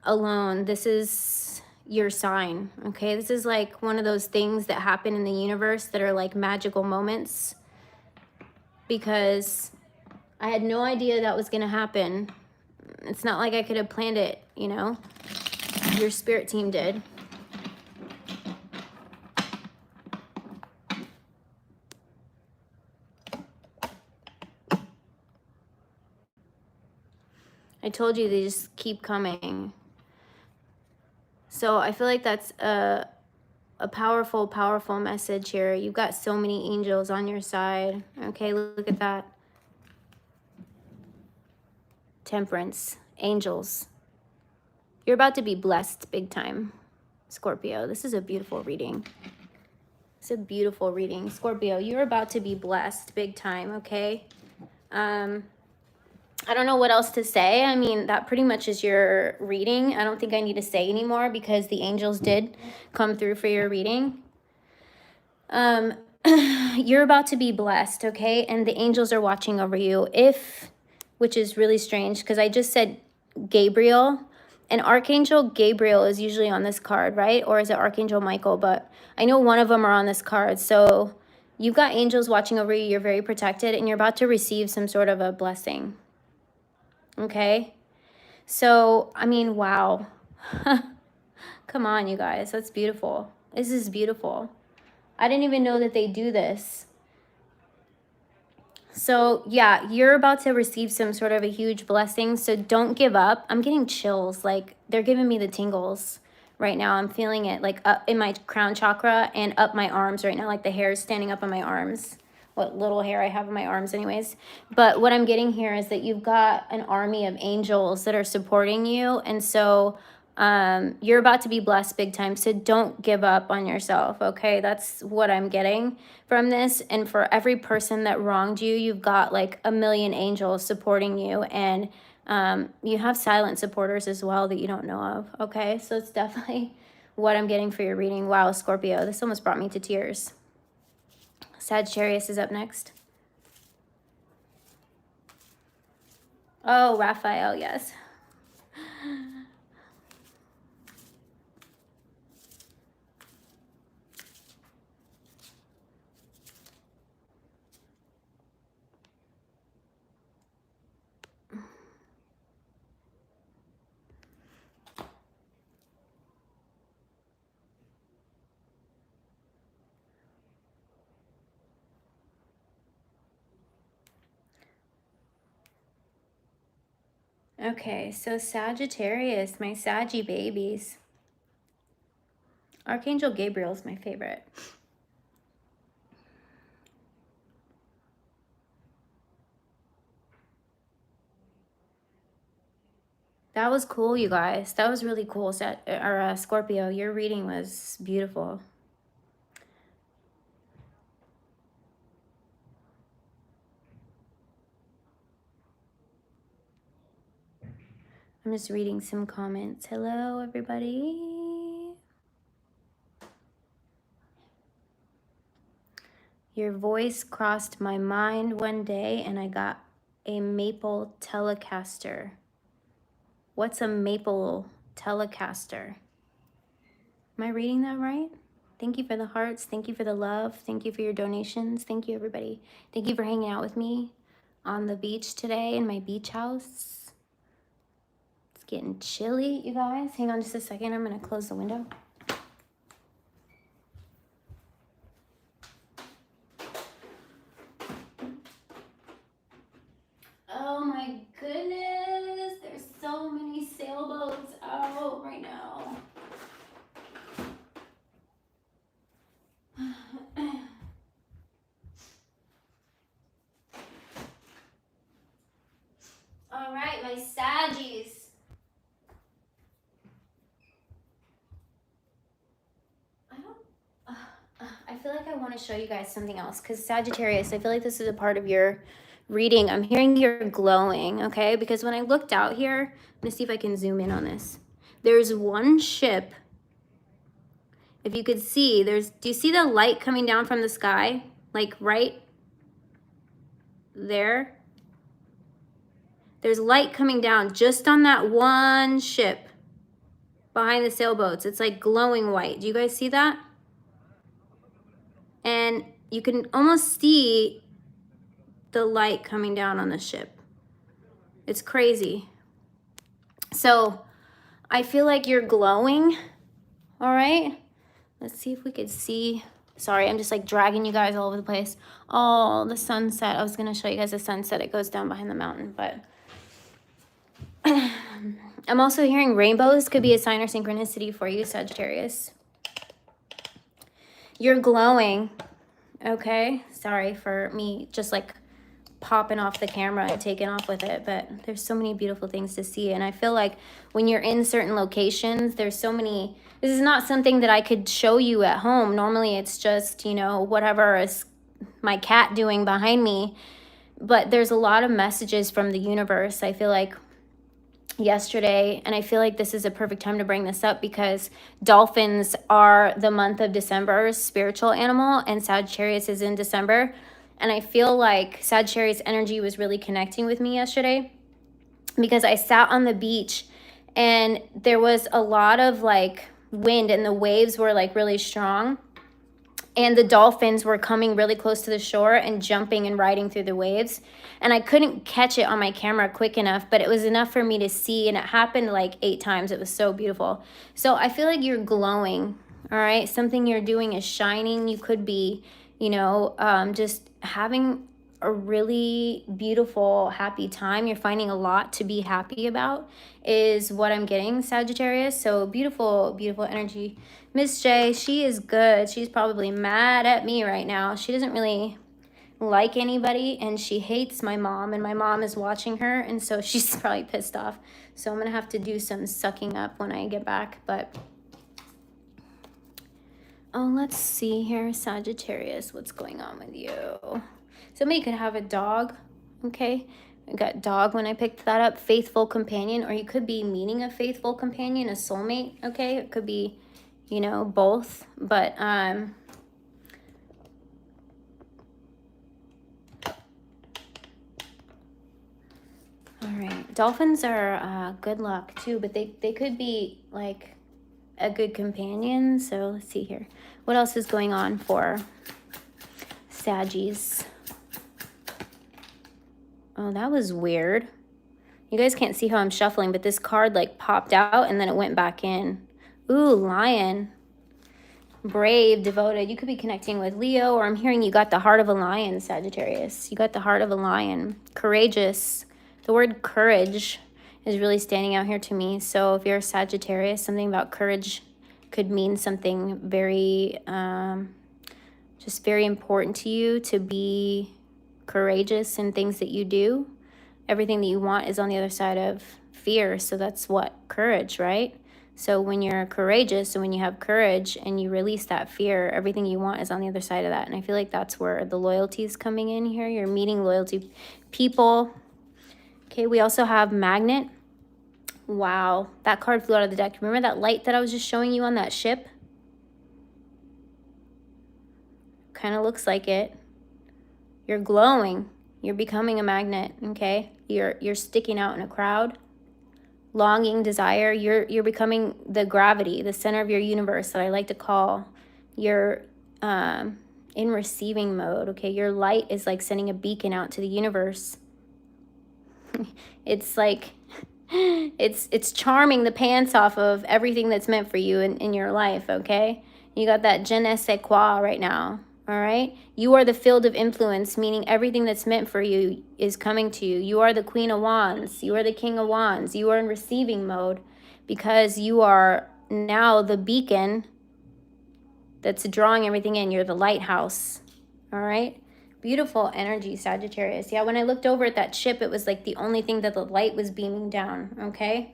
alone, this is your sign. Okay, this is like one of those things that happen in the universe that are like magical moments, because I had no idea that was going to happen. It's not like I could have planned it, you know. Your spirit team did. I told you they just keep coming. So I feel like that's a powerful, powerful message here. You've got so many angels on your side. Okay, look at that. Temperance, angels. You're about to be blessed big time, Scorpio. This is a beautiful reading. It's a beautiful reading. Scorpio, you're about to be blessed big time, okay? I don't know what else to say. I mean, that pretty much is your reading. I don't think I need to say anymore because the angels did come through for your reading. You're about to be blessed, okay? And the angels are watching over you. Which is really strange because I just said Gabriel. And Archangel Gabriel is usually on this card, right? Or is it Archangel Michael? But I know one of them are on this card. So you've got angels watching over you. You're very protected and you're about to receive some sort of a blessing. Okay? So, I mean, wow. Come on, you guys. That's beautiful. This is beautiful. I didn't even know that they do this. So, yeah, you're about to receive some sort of a huge blessing. So don't give up. I'm getting chills. Like, they're giving me the tingles right now. I'm feeling it, like, up in my crown chakra and up my arms right now. Like, the hair is standing up on my arms. What little hair I have on my arms anyways. But what I'm getting here is that you've got an army of angels that are supporting you. And so you're about to be blessed big time. So don't give up on yourself, okay? That's what I'm getting from this. And for every person that wronged you, you've got like a million angels supporting you. And you have silent supporters as well that you don't know of, okay? So it's definitely what I'm getting for your reading. Wow, Scorpio, this almost brought me to tears. Sagittarius is up next. Oh, Raphael, yes. Okay, so Sagittarius, my Saggy babies. Archangel Gabriel is my favorite. That was cool, you guys. That was really cool, Scorpio. Your reading was beautiful. I'm just reading some comments. Hello, everybody. Your voice crossed my mind one day and I got a maple Telecaster. What's a maple Telecaster? Am I reading that right? Thank you for the hearts. Thank you for the love. Thank you for your donations. Thank you, everybody. Thank you for hanging out with me on the beach today in my beach house. It's getting chilly, you guys. Hang on just a second. I'm going to close the window. Oh my goodness. There's so many sailboats out right now. All right, my Saggies. I feel like I want to show you guys something else because Sagittarius, I feel like this is a part of your reading. I'm hearing you're glowing, okay? Because when I looked out here, I'm going to see if I can zoom in on this. There's one ship. If you could see, do you see the light coming down from the sky? Like right there? There's light coming down just on that one ship behind the sailboats. It's like glowing white. Do you guys see that? And you can almost see the light coming down on the ship. It's crazy. So I feel like you're glowing. All right. Let's see if we could see. Sorry, I'm just like dragging you guys all over the place. Oh, the sunset. I was going to show you guys the sunset. It goes down behind the mountain, but I'm also hearing rainbows. Could be a sign or synchronicity for you, Sagittarius. You're glowing. Okay. Sorry for me just like popping off the camera and taking off with it, but there's so many beautiful things to see. And I feel like when you're in certain locations, there's so many. This is not something that I could show you at home. Normally it's just, you know, whatever is my cat doing behind me, but there's a lot of messages from the universe. I feel like yesterday, and I feel like this is a perfect time to bring this up because dolphins are the month of December's spiritual animal, and Sagittarius is in December. And I feel like Sagittarius energy was really connecting with me yesterday because I sat on the beach and there was a lot of like wind and the waves were like really strong. And the dolphins were coming really close to the shore and jumping and riding through the waves. And I couldn't catch it on my camera quick enough, but it was enough for me to see. And it happened like 8 times. It was so beautiful. So I feel like you're glowing, all right? Something you're doing is shining. You could be, you know, just having a really beautiful, happy time. You're finding a lot to be happy about is what I'm getting, Sagittarius. So beautiful, beautiful energy. Miss J, she is good. She's probably mad at me right now. She doesn't really like anybody and she hates my mom, and my mom is watching her, and so she's probably pissed off. So I'm gonna have to do some sucking up when I get back. But oh, let's see here, Sagittarius, what's going on with you? Somebody could have a dog, okay? I got dog when I picked that up. Faithful companion, or you could be meeting a faithful companion, a soulmate, okay? It could be, you know, both, but all right. Dolphins are good luck too, but they could be like a good companion. So let's see here. What else is going on for Saggies? Oh, that was weird. You guys can't see how I'm shuffling, but this card like popped out and then it went back in. Ooh, lion. Brave, devoted. You could be connecting with Leo, or I'm hearing you got the heart of a lion, Sagittarius. You got the heart of a lion. Courageous. The word courage is really standing out here to me. So if you're a Sagittarius, something about courage could mean something very, just very important to you, to be courageous in things that you do. Everything that you want is on the other side of fear. So that's what? Courage, right? So when you're courageous and when you have courage and you release that fear, everything you want is on the other side of that. And I feel like that's where the loyalty is coming in here. You're meeting loyalty people. Okay, we also have magnet. Wow, that card flew out of the deck. Remember that light that I was just showing you on that ship? Kind of looks like it. You're glowing. You're becoming a magnet, okay? You're sticking out in a crowd. longing, desire. You're becoming the gravity, the center of your universe that I like to call. You're in receiving mode, okay? Your light is like sending a beacon out to the universe. It's like, it's charming the pants off of everything that's meant for you in your life, okay? You got that je ne sais quoi right now, all right? You are the field of influence, meaning everything that's meant for you is coming to you. You are the Queen of Wands. You are the King of Wands. You are in receiving mode because you are now the beacon that's drawing everything in. You're the lighthouse, all right? Beautiful energy, Sagittarius. Yeah, when I looked over at that ship, it was like the only thing that the light was beaming down, okay?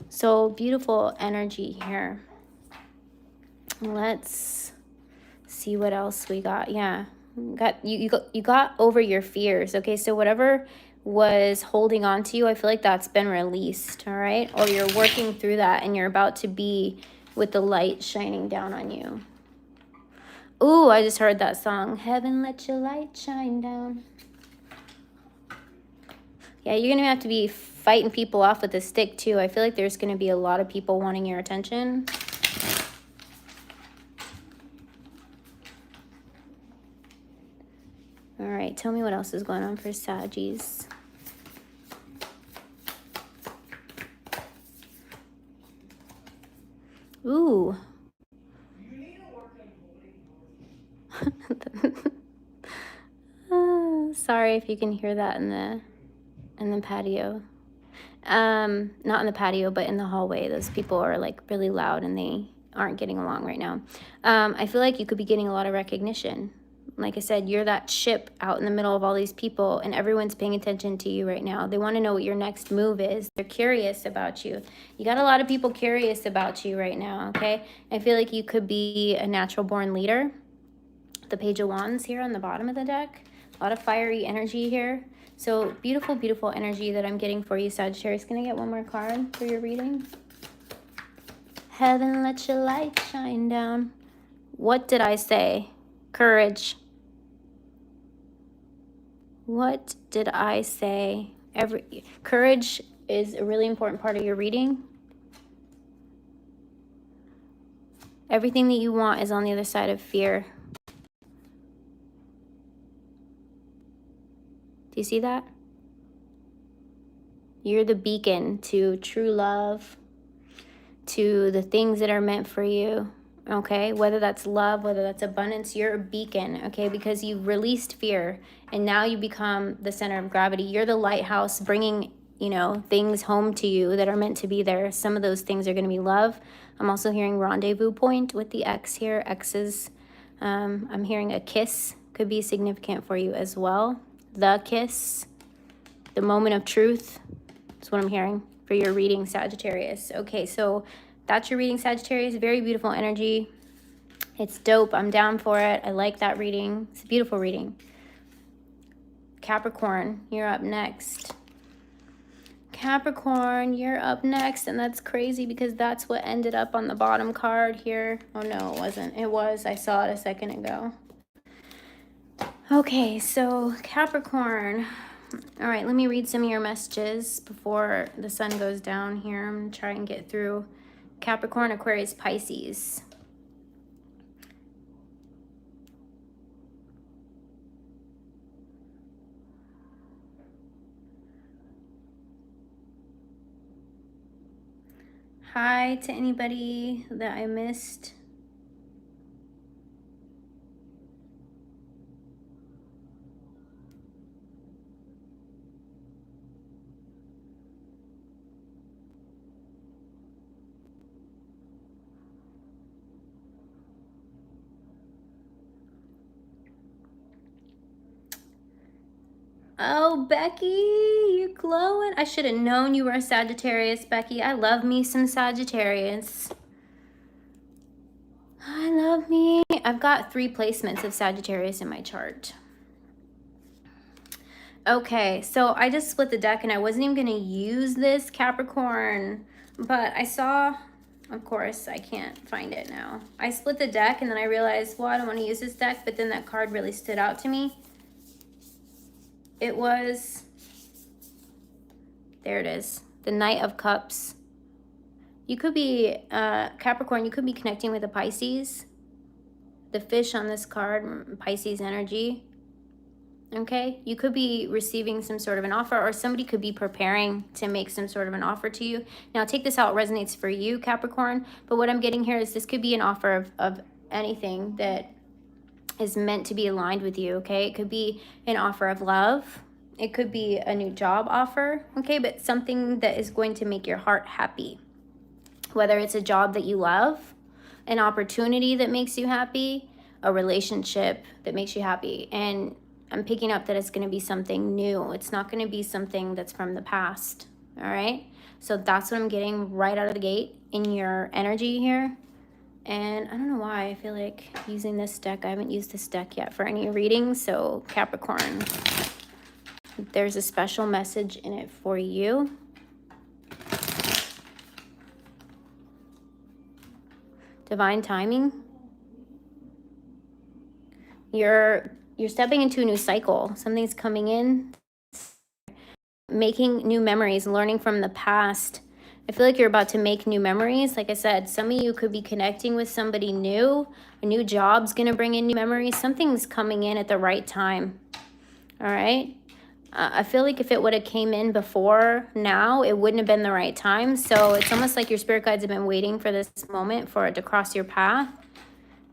So beautiful energy here. Let's see what else we got. Yeah, you got over your fears, okay? So whatever was holding on to you, I feel like that's been released, all right? Or you're working through that and you're about to be with the light shining down on you. Ooh, I just heard that song. Heaven, let your light shine down. Yeah, you're going to have to be fighting people off with a stick, too. I feel like there's going to be a lot of people wanting your attention. All right, tell me what else is going on for Saggies. Ooh. Sorry if you can hear that in the patio. Not in the patio, but in the hallway. Those people are like really loud and they aren't getting along right now. I feel like you could be getting a lot of recognition. Like I said, you're that ship out in the middle of all these people and everyone's paying attention to you right now. They want to know what your next move is. They're curious about you. You got a lot of people curious about you right now, okay? I feel like you could be a natural born leader. The Page of Wands here on the bottom of the deck. A lot of fiery energy here. So beautiful, beautiful energy that I'm getting for you, Sagittarius. Can I get one more card for your reading? Heaven, let your light shine down. What did I say? Courage. What did I say? Courage is a really important part of your reading. Everything that you want is on the other side of fear. Do you see that? You're the beacon to true love, to the things that are meant for you, okay? Whether that's love, whether that's abundance, you're a beacon, okay? Because you've released fear and now you become the center of gravity. You're the lighthouse bringing, you know, things home to you that are meant to be there. Some of those things are going to be love. I'm also hearing rendezvous point with the X here. X's, I'm hearing a kiss could be significant for you as well. The kiss, the moment of truth. That's what I'm hearing for your reading, Sagittarius. Okay, so that's your reading, Sagittarius. Very beautiful energy. It's dope. I'm down for it. I like that reading. It's a beautiful reading. Capricorn, you're up next. Capricorn, you're up next. And that's crazy because that's what ended up on the bottom card here. Oh, no, it wasn't. It was. I saw it a second ago. Okay, so Capricorn. All right, let me read some of your messages before the sun goes down here. I'm going to try and get through Capricorn, Aquarius, Pisces. Hi to anybody that I missed. Oh, Becky, you're glowing. I should have known you were a Sagittarius, Becky. I love me some Sagittarius. I love me. I've got 3 placements of Sagittarius in my chart. Okay, so I just split the deck and I wasn't even going to use this Capricorn, but I saw, of course, I can't find it now. I split the deck and then I realized, well, I don't want to use this deck, but then that card really stood out to me. It was, there it is. The Knight of Cups. You could be, Capricorn, you could be connecting with a Pisces. The fish on this card, Pisces energy. Okay, you could be receiving some sort of an offer, or somebody could be preparing to make some sort of an offer to you. Now, take this how it resonates for you, Capricorn. But what I'm getting here is this could be an offer of anything that is meant to be aligned with you, okay? It could be an offer of love. It could be a new job offer, okay? But something that is going to make your heart happy. Whether it's a job that you love, an opportunity that makes you happy, a relationship that makes you happy. And I'm picking up that it's going to be something new. It's not going to be something that's from the past, all right? So that's what I'm getting right out of the gate in your energy here. And I don't know why I feel like using this deck. I haven't used this deck yet for any readings. So Capricorn, there's a special message in it for you. Divine timing. You're stepping into a new cycle. Something's coming in, making new memories, learning from the past. I feel like you're about to make new memories. Like I said, some of you could be connecting with somebody new. A new job's going to bring in new memories. Something's coming in at the right time. All right. I feel like if it would have came in before now, it wouldn't have been the right time. So it's almost like your spirit guides have been waiting for this moment for it to cross your path.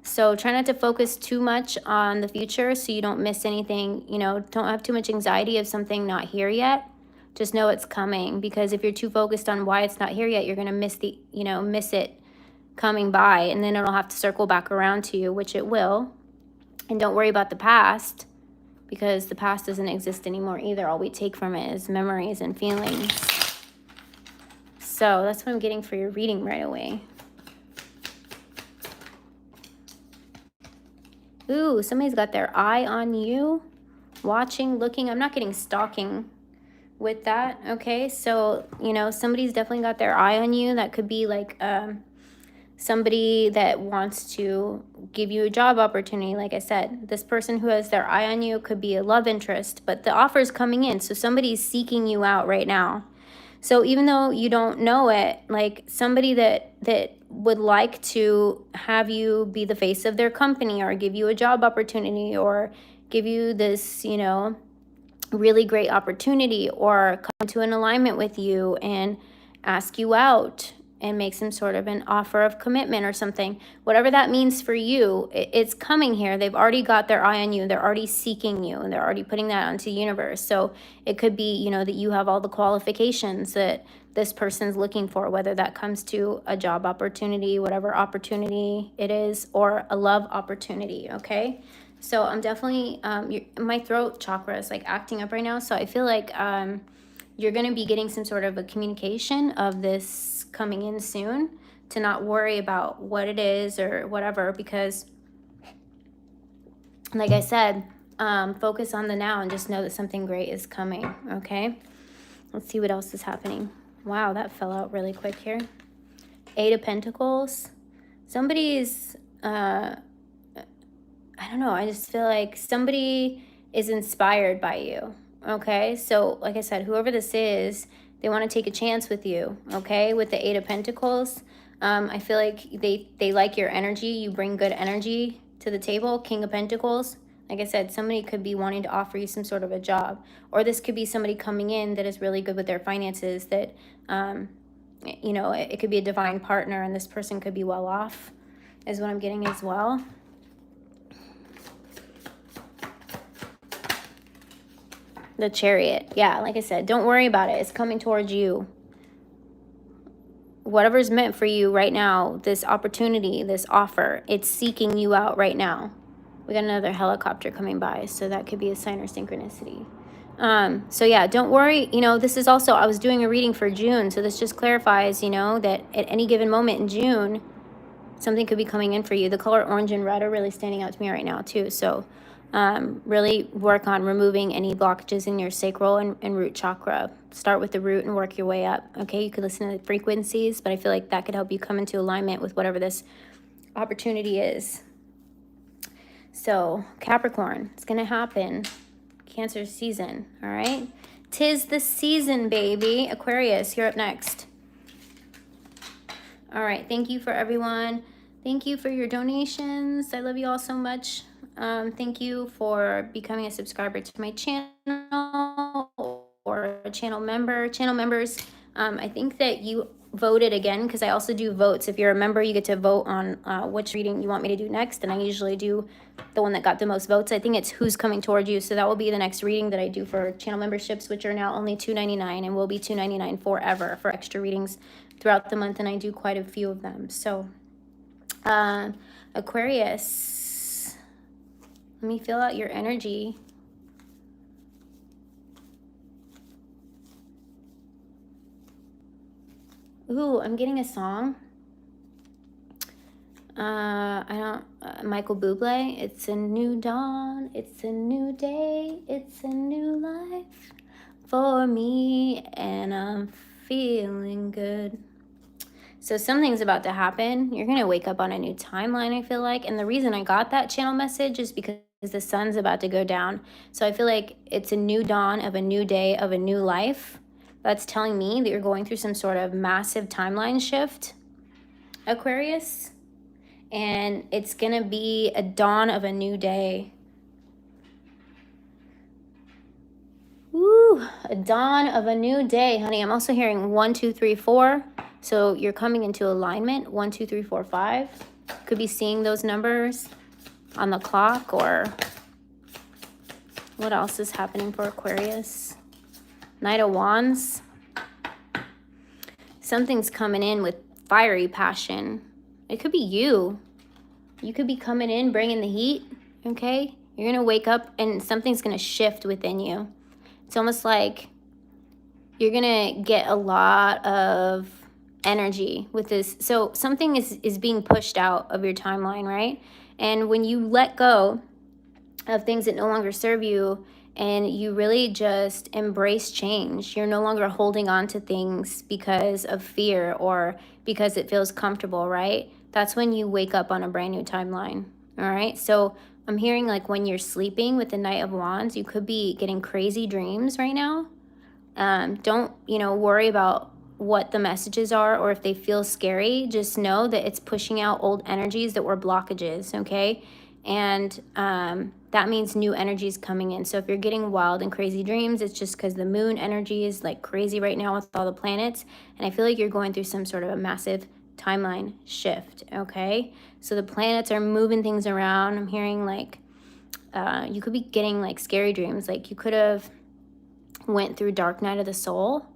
So try not to focus too much on the future so you don't miss anything. You know, don't have too much anxiety of something not here yet. Just know it's coming, because if you're too focused on why it's not here yet, you're going to miss it coming by, and then it'll have to circle back around to you, which it will. And don't worry about the past, because the past doesn't exist anymore either. All we take from it is memories and feelings. So that's what I'm getting for your reading right away. Ooh, somebody's got their eye on you, watching, looking. I'm not getting stalking with that, okay? So, you know, somebody's definitely got their eye on you. That could be like somebody that wants to give you a job opportunity. Like I said, this person who has their eye on you could be a love interest, but the offer is coming in. So somebody's seeking you out right now. So even though you don't know it, like somebody that would like to have you be the face of their company, or give you a job opportunity, or give you this, you know, really great opportunity, or come to an alignment with you and ask you out and make some sort of an offer of commitment or something. Whatever that means for you, it's coming here. They've already got their eye on you. They're already seeking you, and they're already putting that onto the universe. So it could be, you know, that you have all the qualifications that this person's looking for, whether that comes to a job opportunity, whatever opportunity it is, or a love opportunity, okay? So I'm definitely, my throat chakra is like acting up right now. So I feel like you're going to be getting some sort of a communication of this coming in soon, to not worry about what it is or whatever, because like I said, focus on the now and just know that something great is coming, okay? Let's see what else is happening. Wow, that fell out really quick here. 8 of Pentacles. Somebody's, I don't know, I just feel like somebody is inspired by you, okay? So like I said, whoever this is, they want to take a chance with you, okay? With the 8 of Pentacles, I feel like they like your energy. You bring good energy to the table. King of Pentacles, like I said, somebody could be wanting to offer you some sort of a job, or this could be somebody coming in that is really good with their finances, that, you know, it could be a divine partner, and this person could be well off, is what I'm getting as well. The Chariot. Yeah, like I said, don't worry about it. It's coming towards you. Whatever's meant for you right now, this opportunity, this offer, it's seeking you out right now. We got another helicopter coming by, so that could be a sign or synchronicity. So yeah, don't worry. You know, this is also, I was doing a reading for June, so this just clarifies, you know, that at any given moment in June, something could be coming in for you. The color orange and red are really standing out to me right now too. So really work on removing any blockages in your sacral and root chakra. Start with the root and work your way up. Okay, you could listen to the frequencies, but I feel like that could help you come into alignment with whatever this opportunity is. So Capricorn, it's going to happen. Cancer season, all right? 'Tis the season, baby. Aquarius, you're up next. All right, thank you for everyone. Thank you for your donations. I love you all so much. Thank you for becoming a subscriber to my channel or a channel member. Channel members, I think that you voted again, because I also do votes. If you're a member, you get to vote on which reading you want me to do next, and I usually do the one that got the most votes. I think it's Who's Coming Toward You, so that will be the next reading that I do for channel memberships, which are now only $2.99 and will be $2.99 forever for extra readings throughout the month, and I do quite a few of them. So Aquarius, let me feel out your energy. Ooh, I'm getting a song. Michael Bublé. It's a new dawn, it's a new day, it's a new life for me, and I'm feeling good. So something's about to happen. You're gonna wake up on a new timeline, I feel like. And the reason I got that channel message is because the sun's about to go down. So I feel like it's a new dawn of a new day, of a new life. That's telling me that you're going through some sort of massive timeline shift, Aquarius. And it's gonna be a dawn of a new day. Woo, a dawn of a new day, honey. I'm also hearing 1, 2, 3, 4. So you're coming into alignment. 1, 2, 3, 4, 5. Could be seeing those numbers on the clock. Or what else is happening for Aquarius? Knight of Wands. Something's coming in with fiery passion. It could be you. You could be coming in, bringing the heat, okay? You're going to wake up and something's going to shift within you. It's almost like you're going to get a lot of energy with this. So something is being pushed out of your timeline, right? And when you let go of things that no longer serve you and you really just embrace change, you're no longer holding on to things because of fear or because it feels comfortable, right? That's when you wake up on a brand new timeline, all right? So I'm hearing like when you're sleeping with the Knight of Wands, you could be getting crazy dreams right now. Don't, worry about what the messages are or if they feel scary. Just know that it's pushing out old energies that were blockages, okay? And that means new energies coming in. So if you're getting wild and crazy dreams, it's just because the moon energy is like crazy right now with all the planets. And I feel like you're going through some sort of a massive timeline shift, okay? So the planets are moving things around. I'm hearing like you could be getting like scary dreams. Like you could have went through dark night of the soul,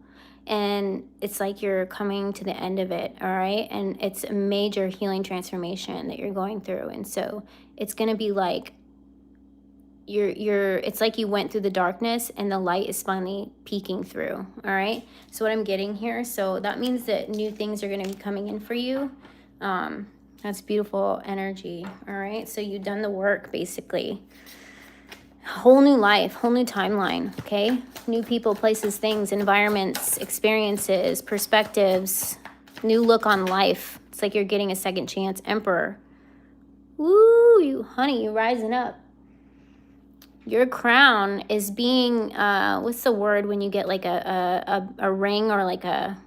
and it's like you're coming to the end of it, all right? And it's a major healing transformation that you're going through. And so it's going to be like it's like you went through the darkness and the light is finally peeking through, all right? So what I'm getting here, so that means that new things are going to be coming in for you. That's beautiful energy, all right? So you've done the work, basically. Whole new life, whole new timeline, okay? New people, places, things, environments, experiences, perspectives, new look on life. It's like you're getting a second chance. Emperor. Woo, you honey, you're rising up. Your crown is being, what's the word when you get like a ring or like a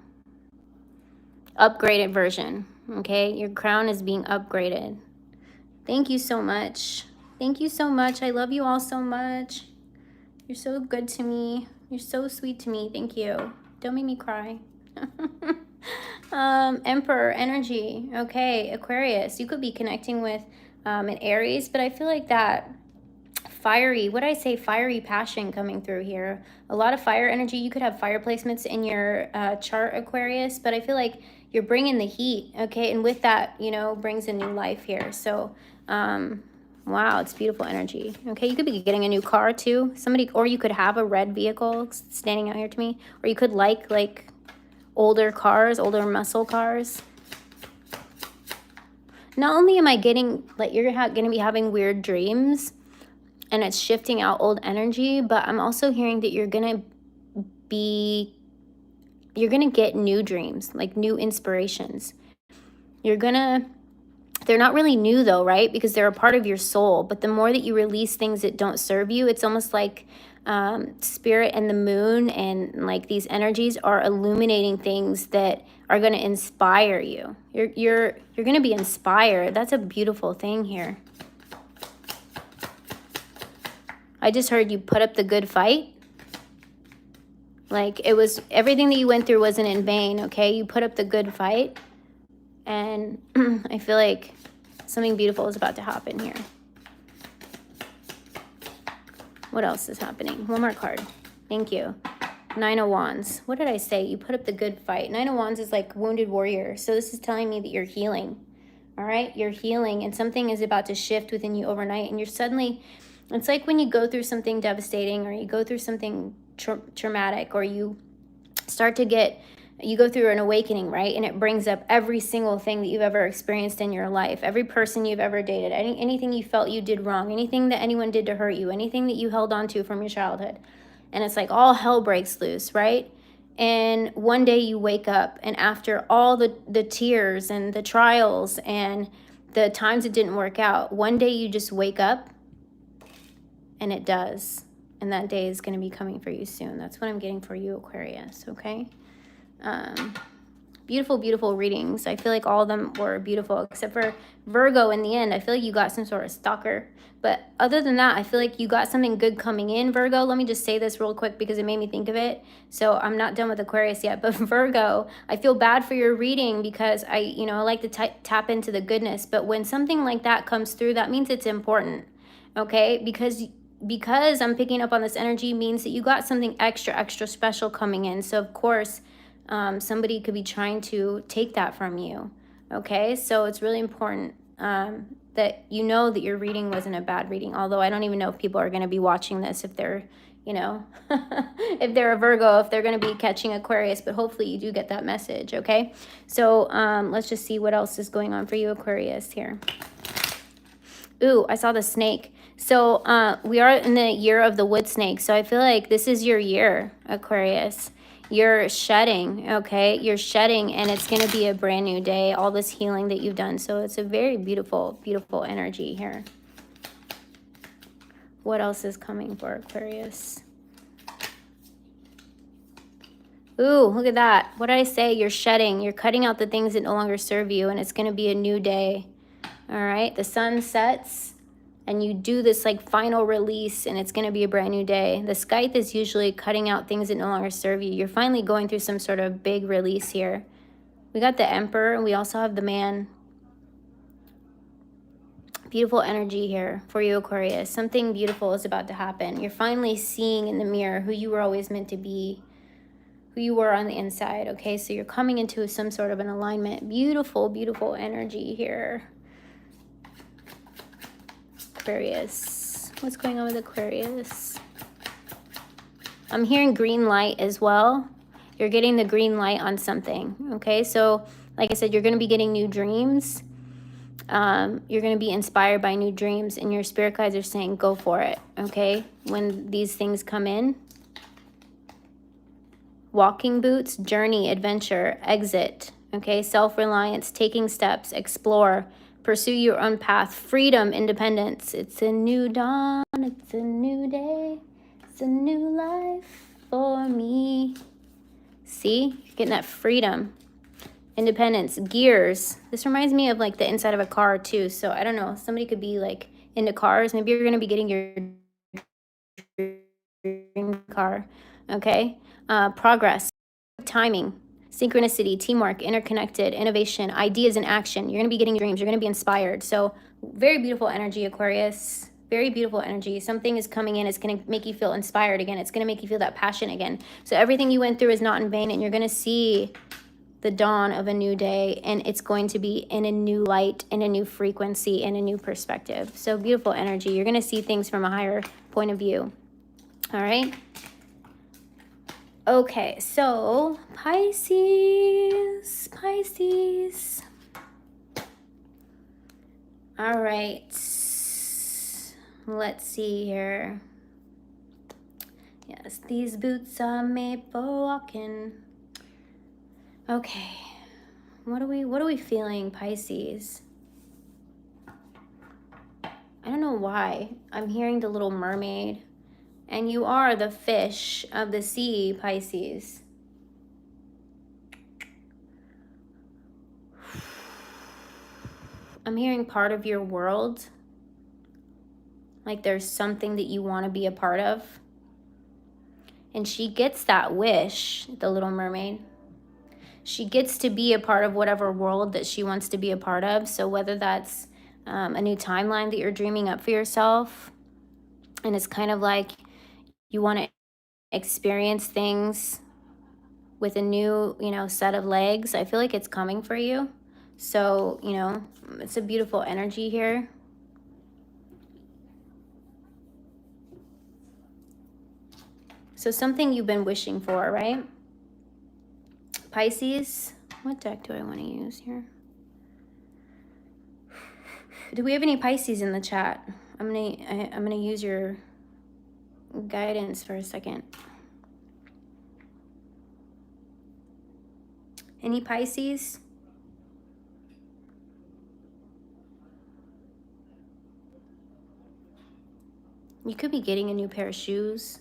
upgraded version, okay? Your crown is being upgraded. Thank you so much. Thank you so much. I love you all so much. You're so good to me. You're so sweet to me. Thank you. Don't make me cry. Emperor energy. Okay, Aquarius. You could be connecting with an Aries, but I feel like that fiery, what I say, fiery passion coming through here. A lot of fire energy. You could have fire placements in your chart, Aquarius, but I feel like you're bringing the heat, okay? And with that, brings a new life here. So, wow, it's beautiful energy. Okay, you could be getting a new car too. Or you could have a red vehicle standing out here to me. Or you could like older cars, older muscle cars. Not only am I getting, like, you're going to be having weird dreams and it's shifting out old energy, but I'm also hearing that you're going to get new dreams, like new inspirations. They're not really new though, right? Because they're a part of your soul. But the more that you release things that don't serve you, it's almost like Spirit and the moon and like these energies are illuminating things that are going to inspire you. You're going to be inspired. That's a beautiful thing here. I just heard you put up the good fight. Like it was, everything that you went through wasn't in vain, okay? You put up the good fight. And I feel like something beautiful is about to happen here. What else is happening? One more card. Thank you. 9 of Wands. What did I say? You put up the good fight. 9 of Wands is like wounded warrior. So this is telling me that you're healing. All right? You're healing and something is about to shift within you overnight. And you're suddenly, it's like when you go through something devastating or you go through something traumatic or you start to get, you go through an awakening, right? And it brings up every single thing that you've ever experienced in your life, every person you've ever dated, anything you felt you did wrong, anything that anyone did to hurt you, anything that you held on to from your childhood. And it's like all hell breaks loose, right? And one day you wake up and after all the tears and the trials and the times it didn't work out, one day you just wake up and it does. And that day is going to be coming for you soon. That's what I'm getting for you, Aquarius, okay? Beautiful, beautiful readings. I feel like all of them were beautiful, except for Virgo in the end. I feel like you got some sort of stalker. But other than that, I feel like you got something good coming in, Virgo. Let me just say this real quick because it made me think of it. So I'm not done with Aquarius yet. But Virgo, I feel bad for your reading because I like to tap into the goodness. But when something like that comes through, that means it's important, okay? Because I'm picking up on this energy means that you got something extra special coming in. So of course, somebody could be trying to take that from you. Okay, so it's really important that you know that your reading wasn't a bad reading. Although I don't even know if people are going to be watching this, if they're, if they're a Virgo, if they're going to be catching Aquarius. But hopefully you do get that message. Okay, so let's just see what else is going on for you, Aquarius, here. Ooh, I saw the snake. So we are in the year of the wood snake. So I feel like this is your year, Aquarius. You're shedding, okay? You're shedding, and it's going to be a brand new day, all this healing that you've done. So it's a very beautiful, beautiful energy here. What else is coming for Aquarius? Ooh, look at that. What did I say? You're shedding. You're cutting out the things that no longer serve you, and it's going to be a new day. All right? The sun sets. And you do this like final release and it's going to be a brand new day. The scythe is usually cutting out things that no longer serve you. You're finally going through some sort of big release here. We got the Emperor and we also have the Man. Beautiful energy here for you, Aquarius. Something beautiful is about to happen. You're finally seeing in the mirror who you were always meant to be, who you were on the inside, okay? So you're coming into some sort of an alignment. Beautiful, beautiful energy here. Aquarius. What's going on with Aquarius? I'm hearing green light as well. You're getting the green light on something, okay? So, like I said, you're going to be getting new dreams. You're going to be inspired by new dreams, and your spirit guides are saying, go for it, okay? When these things come in. Walking boots, journey, adventure, exit, okay? Self-reliance, taking steps, explore, pursue your own path, freedom, independence. It's a new dawn, it's a new day, it's a new life for me. See, you're getting that freedom, independence, gears. This reminds me of like the inside of a car too. So I don't know, somebody could be like into cars. Maybe you're going to be getting your dream car, okay? Progress, timing, synchronicity, teamwork, interconnected, innovation, ideas in action. You're going to be getting dreams. You're going to be inspired. So very beautiful energy, Aquarius. Very beautiful energy. Something is coming in. It's going to make you feel inspired again. It's going to make you feel that passion again. So everything you went through is not in vain, and you're going to see the dawn of a new day, and it's going to be in a new light, in a new frequency, in a new perspective. So beautiful energy. You're going to see things from a higher point of view. All right. Okay, so Pisces. All right, let's see here. Yes, these boots are made for walking. Okay, what are we feeling, Pisces? I don't know why. I'm hearing the Little Mermaid. And you are the fish of the sea, Pisces. I'm hearing part of your world. Like there's something that you want to be a part of. And she gets that wish, the Little Mermaid. She gets to be a part of whatever world that she wants to be a part of. So whether that's a new timeline that you're dreaming up for yourself, and it's kind of like you want to experience things with a new, set of legs. I feel like it's coming for you. So, it's a beautiful energy here. So something you've been wishing for, right? Pisces, what deck do I want to use here? Do we have any Pisces in the chat? I'm gonna use your guidance for a second. Any Pisces? You could be getting a new pair of shoes.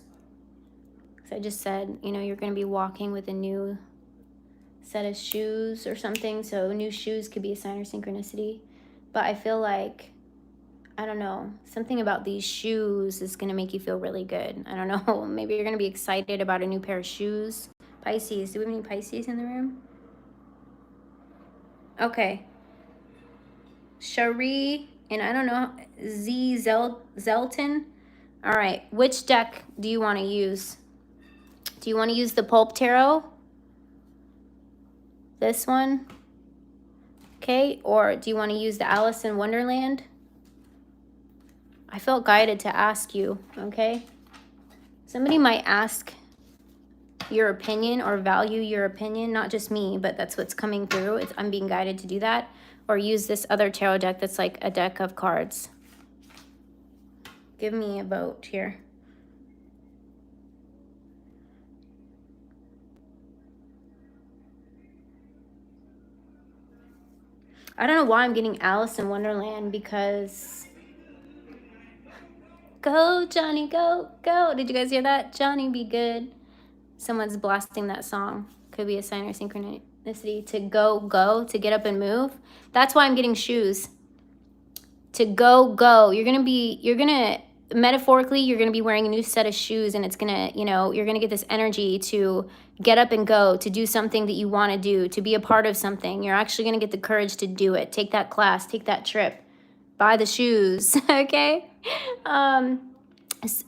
Because I just said, you're going to be walking with a new set of shoes or something. So new shoes could be a sign or synchronicity. But I feel like, I don't know, something about these shoes is going to make you feel really good. I don't know. Maybe you're going to be excited about a new pair of shoes. Pisces. Do we have any Pisces in the room? Okay. Cherie and I don't know, Zelton. All right. Which deck do you want to use? Do you want to use the Pulp Tarot? This one? Okay. Or do you want to use the Alice in Wonderland? I felt guided to ask you, okay? Somebody might ask your opinion or value your opinion, not just me, but that's what's coming through. I'm being guided to do that. Or use this other tarot deck that's like a deck of cards. Give me a vote here. I don't know why I'm getting Alice in Wonderland because... Go, Johnny, go, go. Did you guys hear that? Johnny, be good. Someone's blasting that song. Could be a sign or synchronicity. To go, to get up and move. That's why I'm getting shoes. To go. You're going to, metaphorically, you're going to be wearing a new set of shoes, and it's going to, you're going to get this energy to get up and go, to do something that you want to do, to be a part of something. You're actually going to get the courage to do it. Take that class, take that trip, buy the shoes, okay?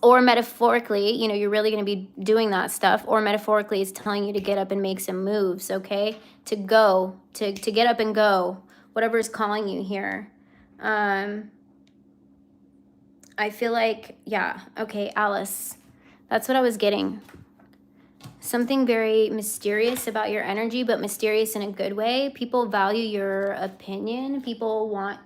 Or metaphorically, you're really going to be doing that stuff. Or metaphorically, it's telling you to get up and make some moves, okay? To go, to get up and go, whatever is calling you here. I feel like, yeah, okay, Alice. That's what I was getting. Something very mysterious about your energy, but mysterious in a good way. People value your opinion. People want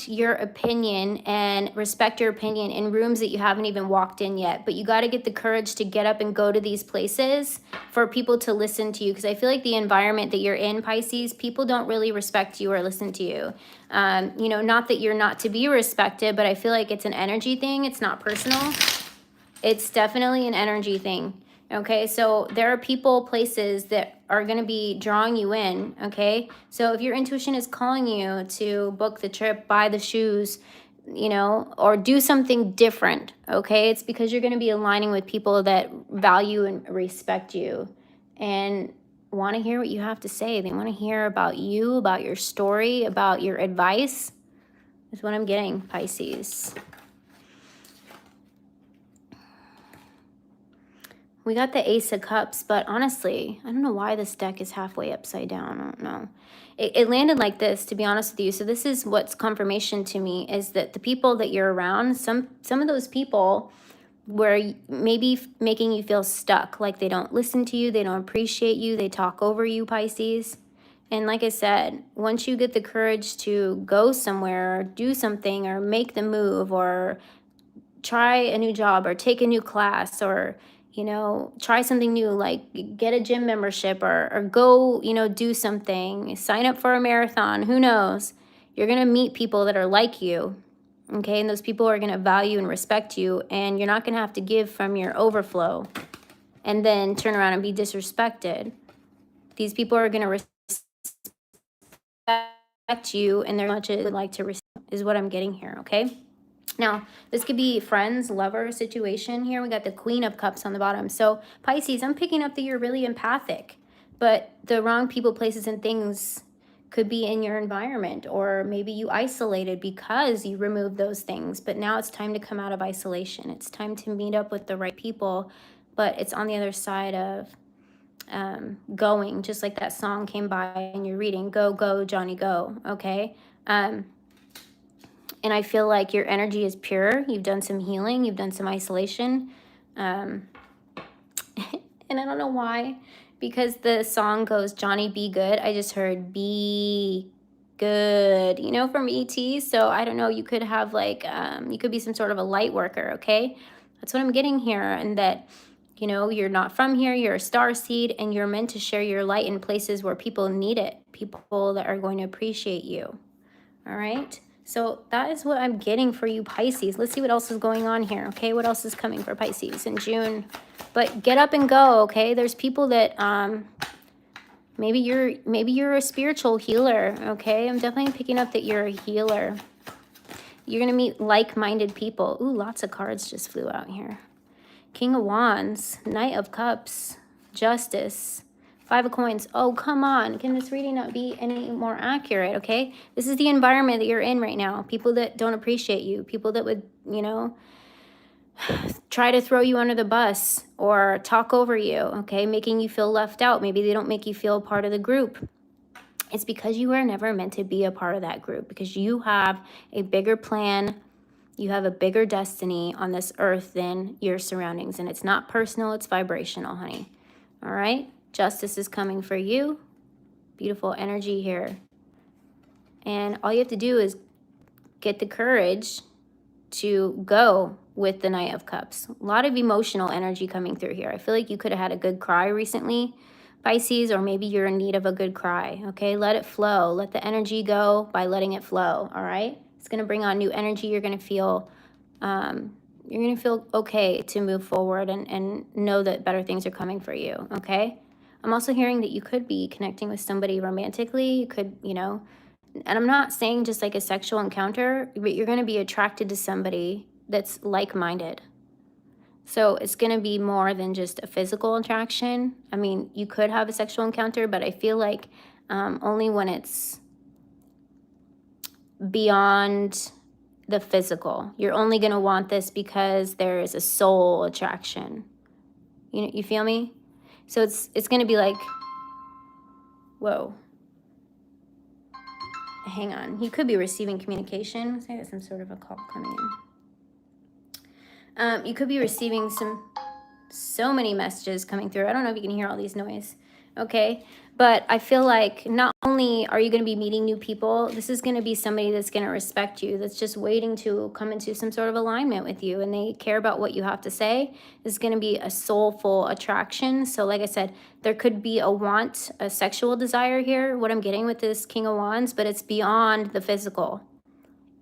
your opinion and respect your opinion in rooms that you haven't even walked in yet. But you got to get the courage to get up and go to these places for people to listen to you. Because I feel like the environment that you're in, Pisces, people don't really respect you or listen to you. Not that you're not to be respected, but I feel like it's an energy thing. It's not personal. It's definitely an energy thing. Okay, so there are people, places that are going to be drawing you in, okay? So if your intuition is calling you to book the trip, buy the shoes, or do something different, okay? It's because you're going to be aligning with people that value and respect you and want to hear what you have to say. They want to hear about you, about your story, about your advice. That's what I'm getting, Pisces. We got the Ace of Cups, but honestly, I don't know why this deck is halfway upside down. I don't know. It landed like this, to be honest with you. So this is what's confirmation to me, is that the people that you're around, some of those people were maybe making you feel stuck, like they don't listen to you, they don't appreciate you, they talk over you, Pisces. And like I said, once you get the courage to go somewhere or do something or make the move or try a new job or take a new class or try something new, like get a gym membership or go, do something, sign up for a marathon, who knows? You're going to meet people that are like you, Okay, and those people are going to value and respect you, and you're not going to have to give from your overflow and then turn around and be disrespected. These people are going to respect you, and they're much as would like to receive, is what I'm getting here, okay? Now, this could be friends, lover situation here. We got the Queen of Cups on the bottom. So, Pisces, I'm picking up that you're really empathic, but the wrong people, places, and things could be in your environment, or maybe you isolated because you removed those things, but now it's time to come out of isolation. It's time to meet up with the right people, but it's on the other side of going, just like that song came by in your reading, go, go, Johnny, go, okay? And I feel like your energy is pure. You've done some healing. You've done some isolation. And I don't know why, because the song goes, Johnny, be good. I just heard be good, you know, from ET. So I don't know, you could have like, you could be some sort of a light worker, okay? That's what I'm getting here. And that, you know, you're not from here, you're a star seed, and you're meant to share your light in places where people need it, people that are going to appreciate you, all right? So that is what I'm getting for you, Pisces. Let's see what else is going on here, okay? What else is coming for Pisces in June? But get up and go, okay? There's people that maybe you're a spiritual healer, okay? I'm definitely picking up that you're a healer. You're going to meet like-minded people. Ooh, lots of cards just flew out here. King of Wands, Knight of Cups, Justice, Five of Coins. Oh, come on. Can this reading not be any more accurate, okay? This is the environment that you're in right now. People that don't appreciate you. People that would, you know, try to throw you under the bus or talk over you, okay? Making you feel left out. Maybe they don't make you feel part of the group. It's because you were never meant to be a part of that group, because you have a bigger plan. You have a bigger destiny on this earth than your surroundings. And it's not personal, it's vibrational, honey. All right? Justice is coming for you. Beautiful energy here. And all you have to do is get the courage to go with the Knight of Cups. A lot of emotional energy coming through here. I feel like you could have had a good cry recently, Pisces, or maybe you're in need of a good cry, okay? Let it flow. Let the energy go by letting it flow, all right? It's going to bring on new energy. You're going to feel okay to move forward and know that better things are coming for you, okay? I'm also hearing that you could be connecting with somebody romantically. You could, you know, and I'm not saying just like a sexual encounter, but you're going to be attracted to somebody that's like-minded. So it's going to be more than just a physical attraction. I mean, you could have a sexual encounter, but I feel like only when it's beyond the physical. You're only going to want this because there is a soul attraction. You feel me? So it's going to be like, whoa. Hang on. He could be receiving communication. I got some sort of a call coming in. You could be receiving so many messages coming through. I don't know if you can hear all these noise. Okay. But I feel like not only are you going to be meeting new people, this is going to be somebody that's going to respect you, that's just waiting to come into some sort of alignment with you, and they care about what you have to say. This is going to be a soulful attraction. So like I said, there could be a want, a sexual desire here, what I'm getting with this King of Wands, but it's beyond the physical.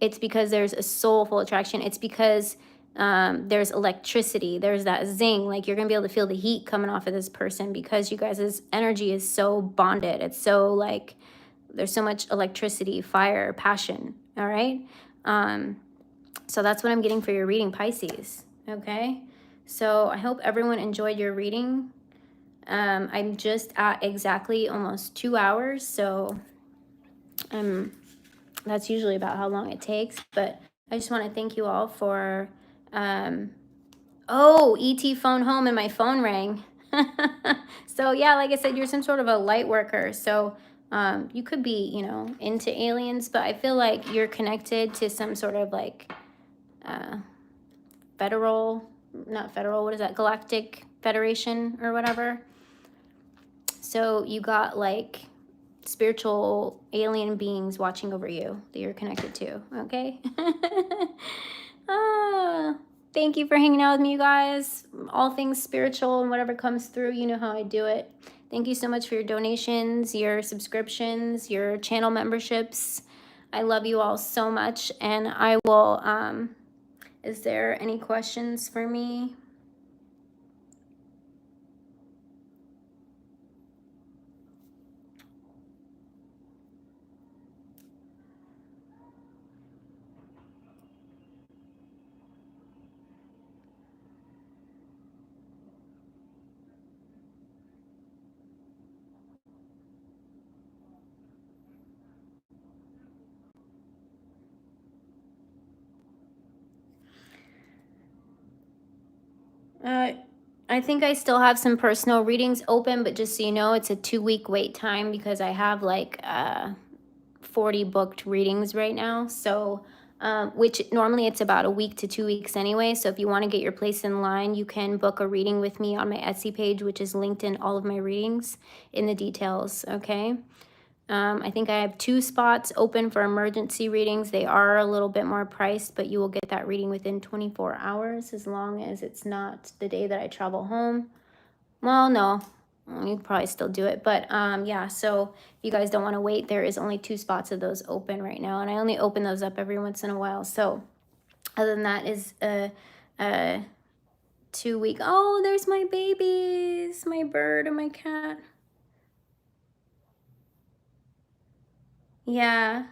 It's because there's a soulful attraction. It's because there's electricity, there's that zing, like you're gonna be able to feel the heat coming off of this person because you guys' energy is so bonded. It's so like there's so much electricity, fire, passion. All right, so that's what I'm getting for your reading, Pisces. Okay, so I hope everyone enjoyed your reading. I'm just at exactly almost 2 hours, so that's usually about how long it takes, but I just want to thank you all for oh, ET phone home and my phone rang. So yeah, like I said, you're some sort of a light worker. So you could be, you know, into aliens, but I feel like you're connected to some sort of like what is that? Galactic Federation or whatever. So you got like spiritual alien beings watching over you that you're connected to, okay? Thank you for hanging out with me, you guys. All things spiritual and whatever comes through, you know how I do it. Thank you so much for your donations, your subscriptions, your channel memberships. I love you all so much, and I will, is there any questions for me? I think I still have some personal readings open, but just so you know, it's a 2-week wait time because I have like 40 booked readings right now. So, which normally it's about a week to 2 weeks anyway. So if you want to get your place in line, you can book a reading with me on my Etsy page, which is linked in all of my readings in the details. Okay. I think I have 2 spots open for emergency readings. They are a little bit more priced, but you will get that reading within 24 hours as long as it's not the day that I travel home. Well, no, you could probably still do it. But yeah, so if you guys don't want to wait, there is only 2 spots of those open right now. And I only open those up every once in a while. So other than that is a 2-week. Oh, there's my babies, my bird and my cat. Yeah.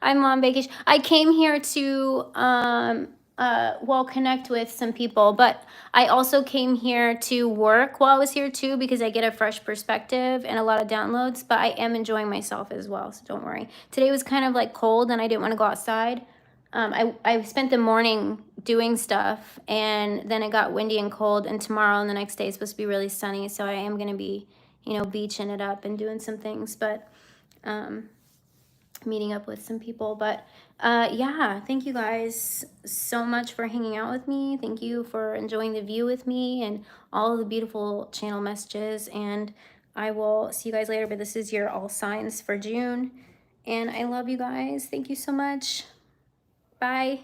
I'm on vacation. I came here to well, connect with some people, but I also came here to work while I was here too because I get a fresh perspective and a lot of downloads, but I am enjoying myself as well, so don't worry. Today was kind of like cold and I didn't want to go outside. I spent the morning doing stuff and then it got windy and cold, and tomorrow and the next day is supposed to be really sunny, so I am going to be, you know, beaching it up and doing some things, but meeting up with some people. But yeah, thank you guys so much for hanging out with me. Thank you for enjoying the view with me and all of the beautiful channel messages, and I will see you guys later. But this is your all signs for June, and I love you guys. Thank you so much. Bye.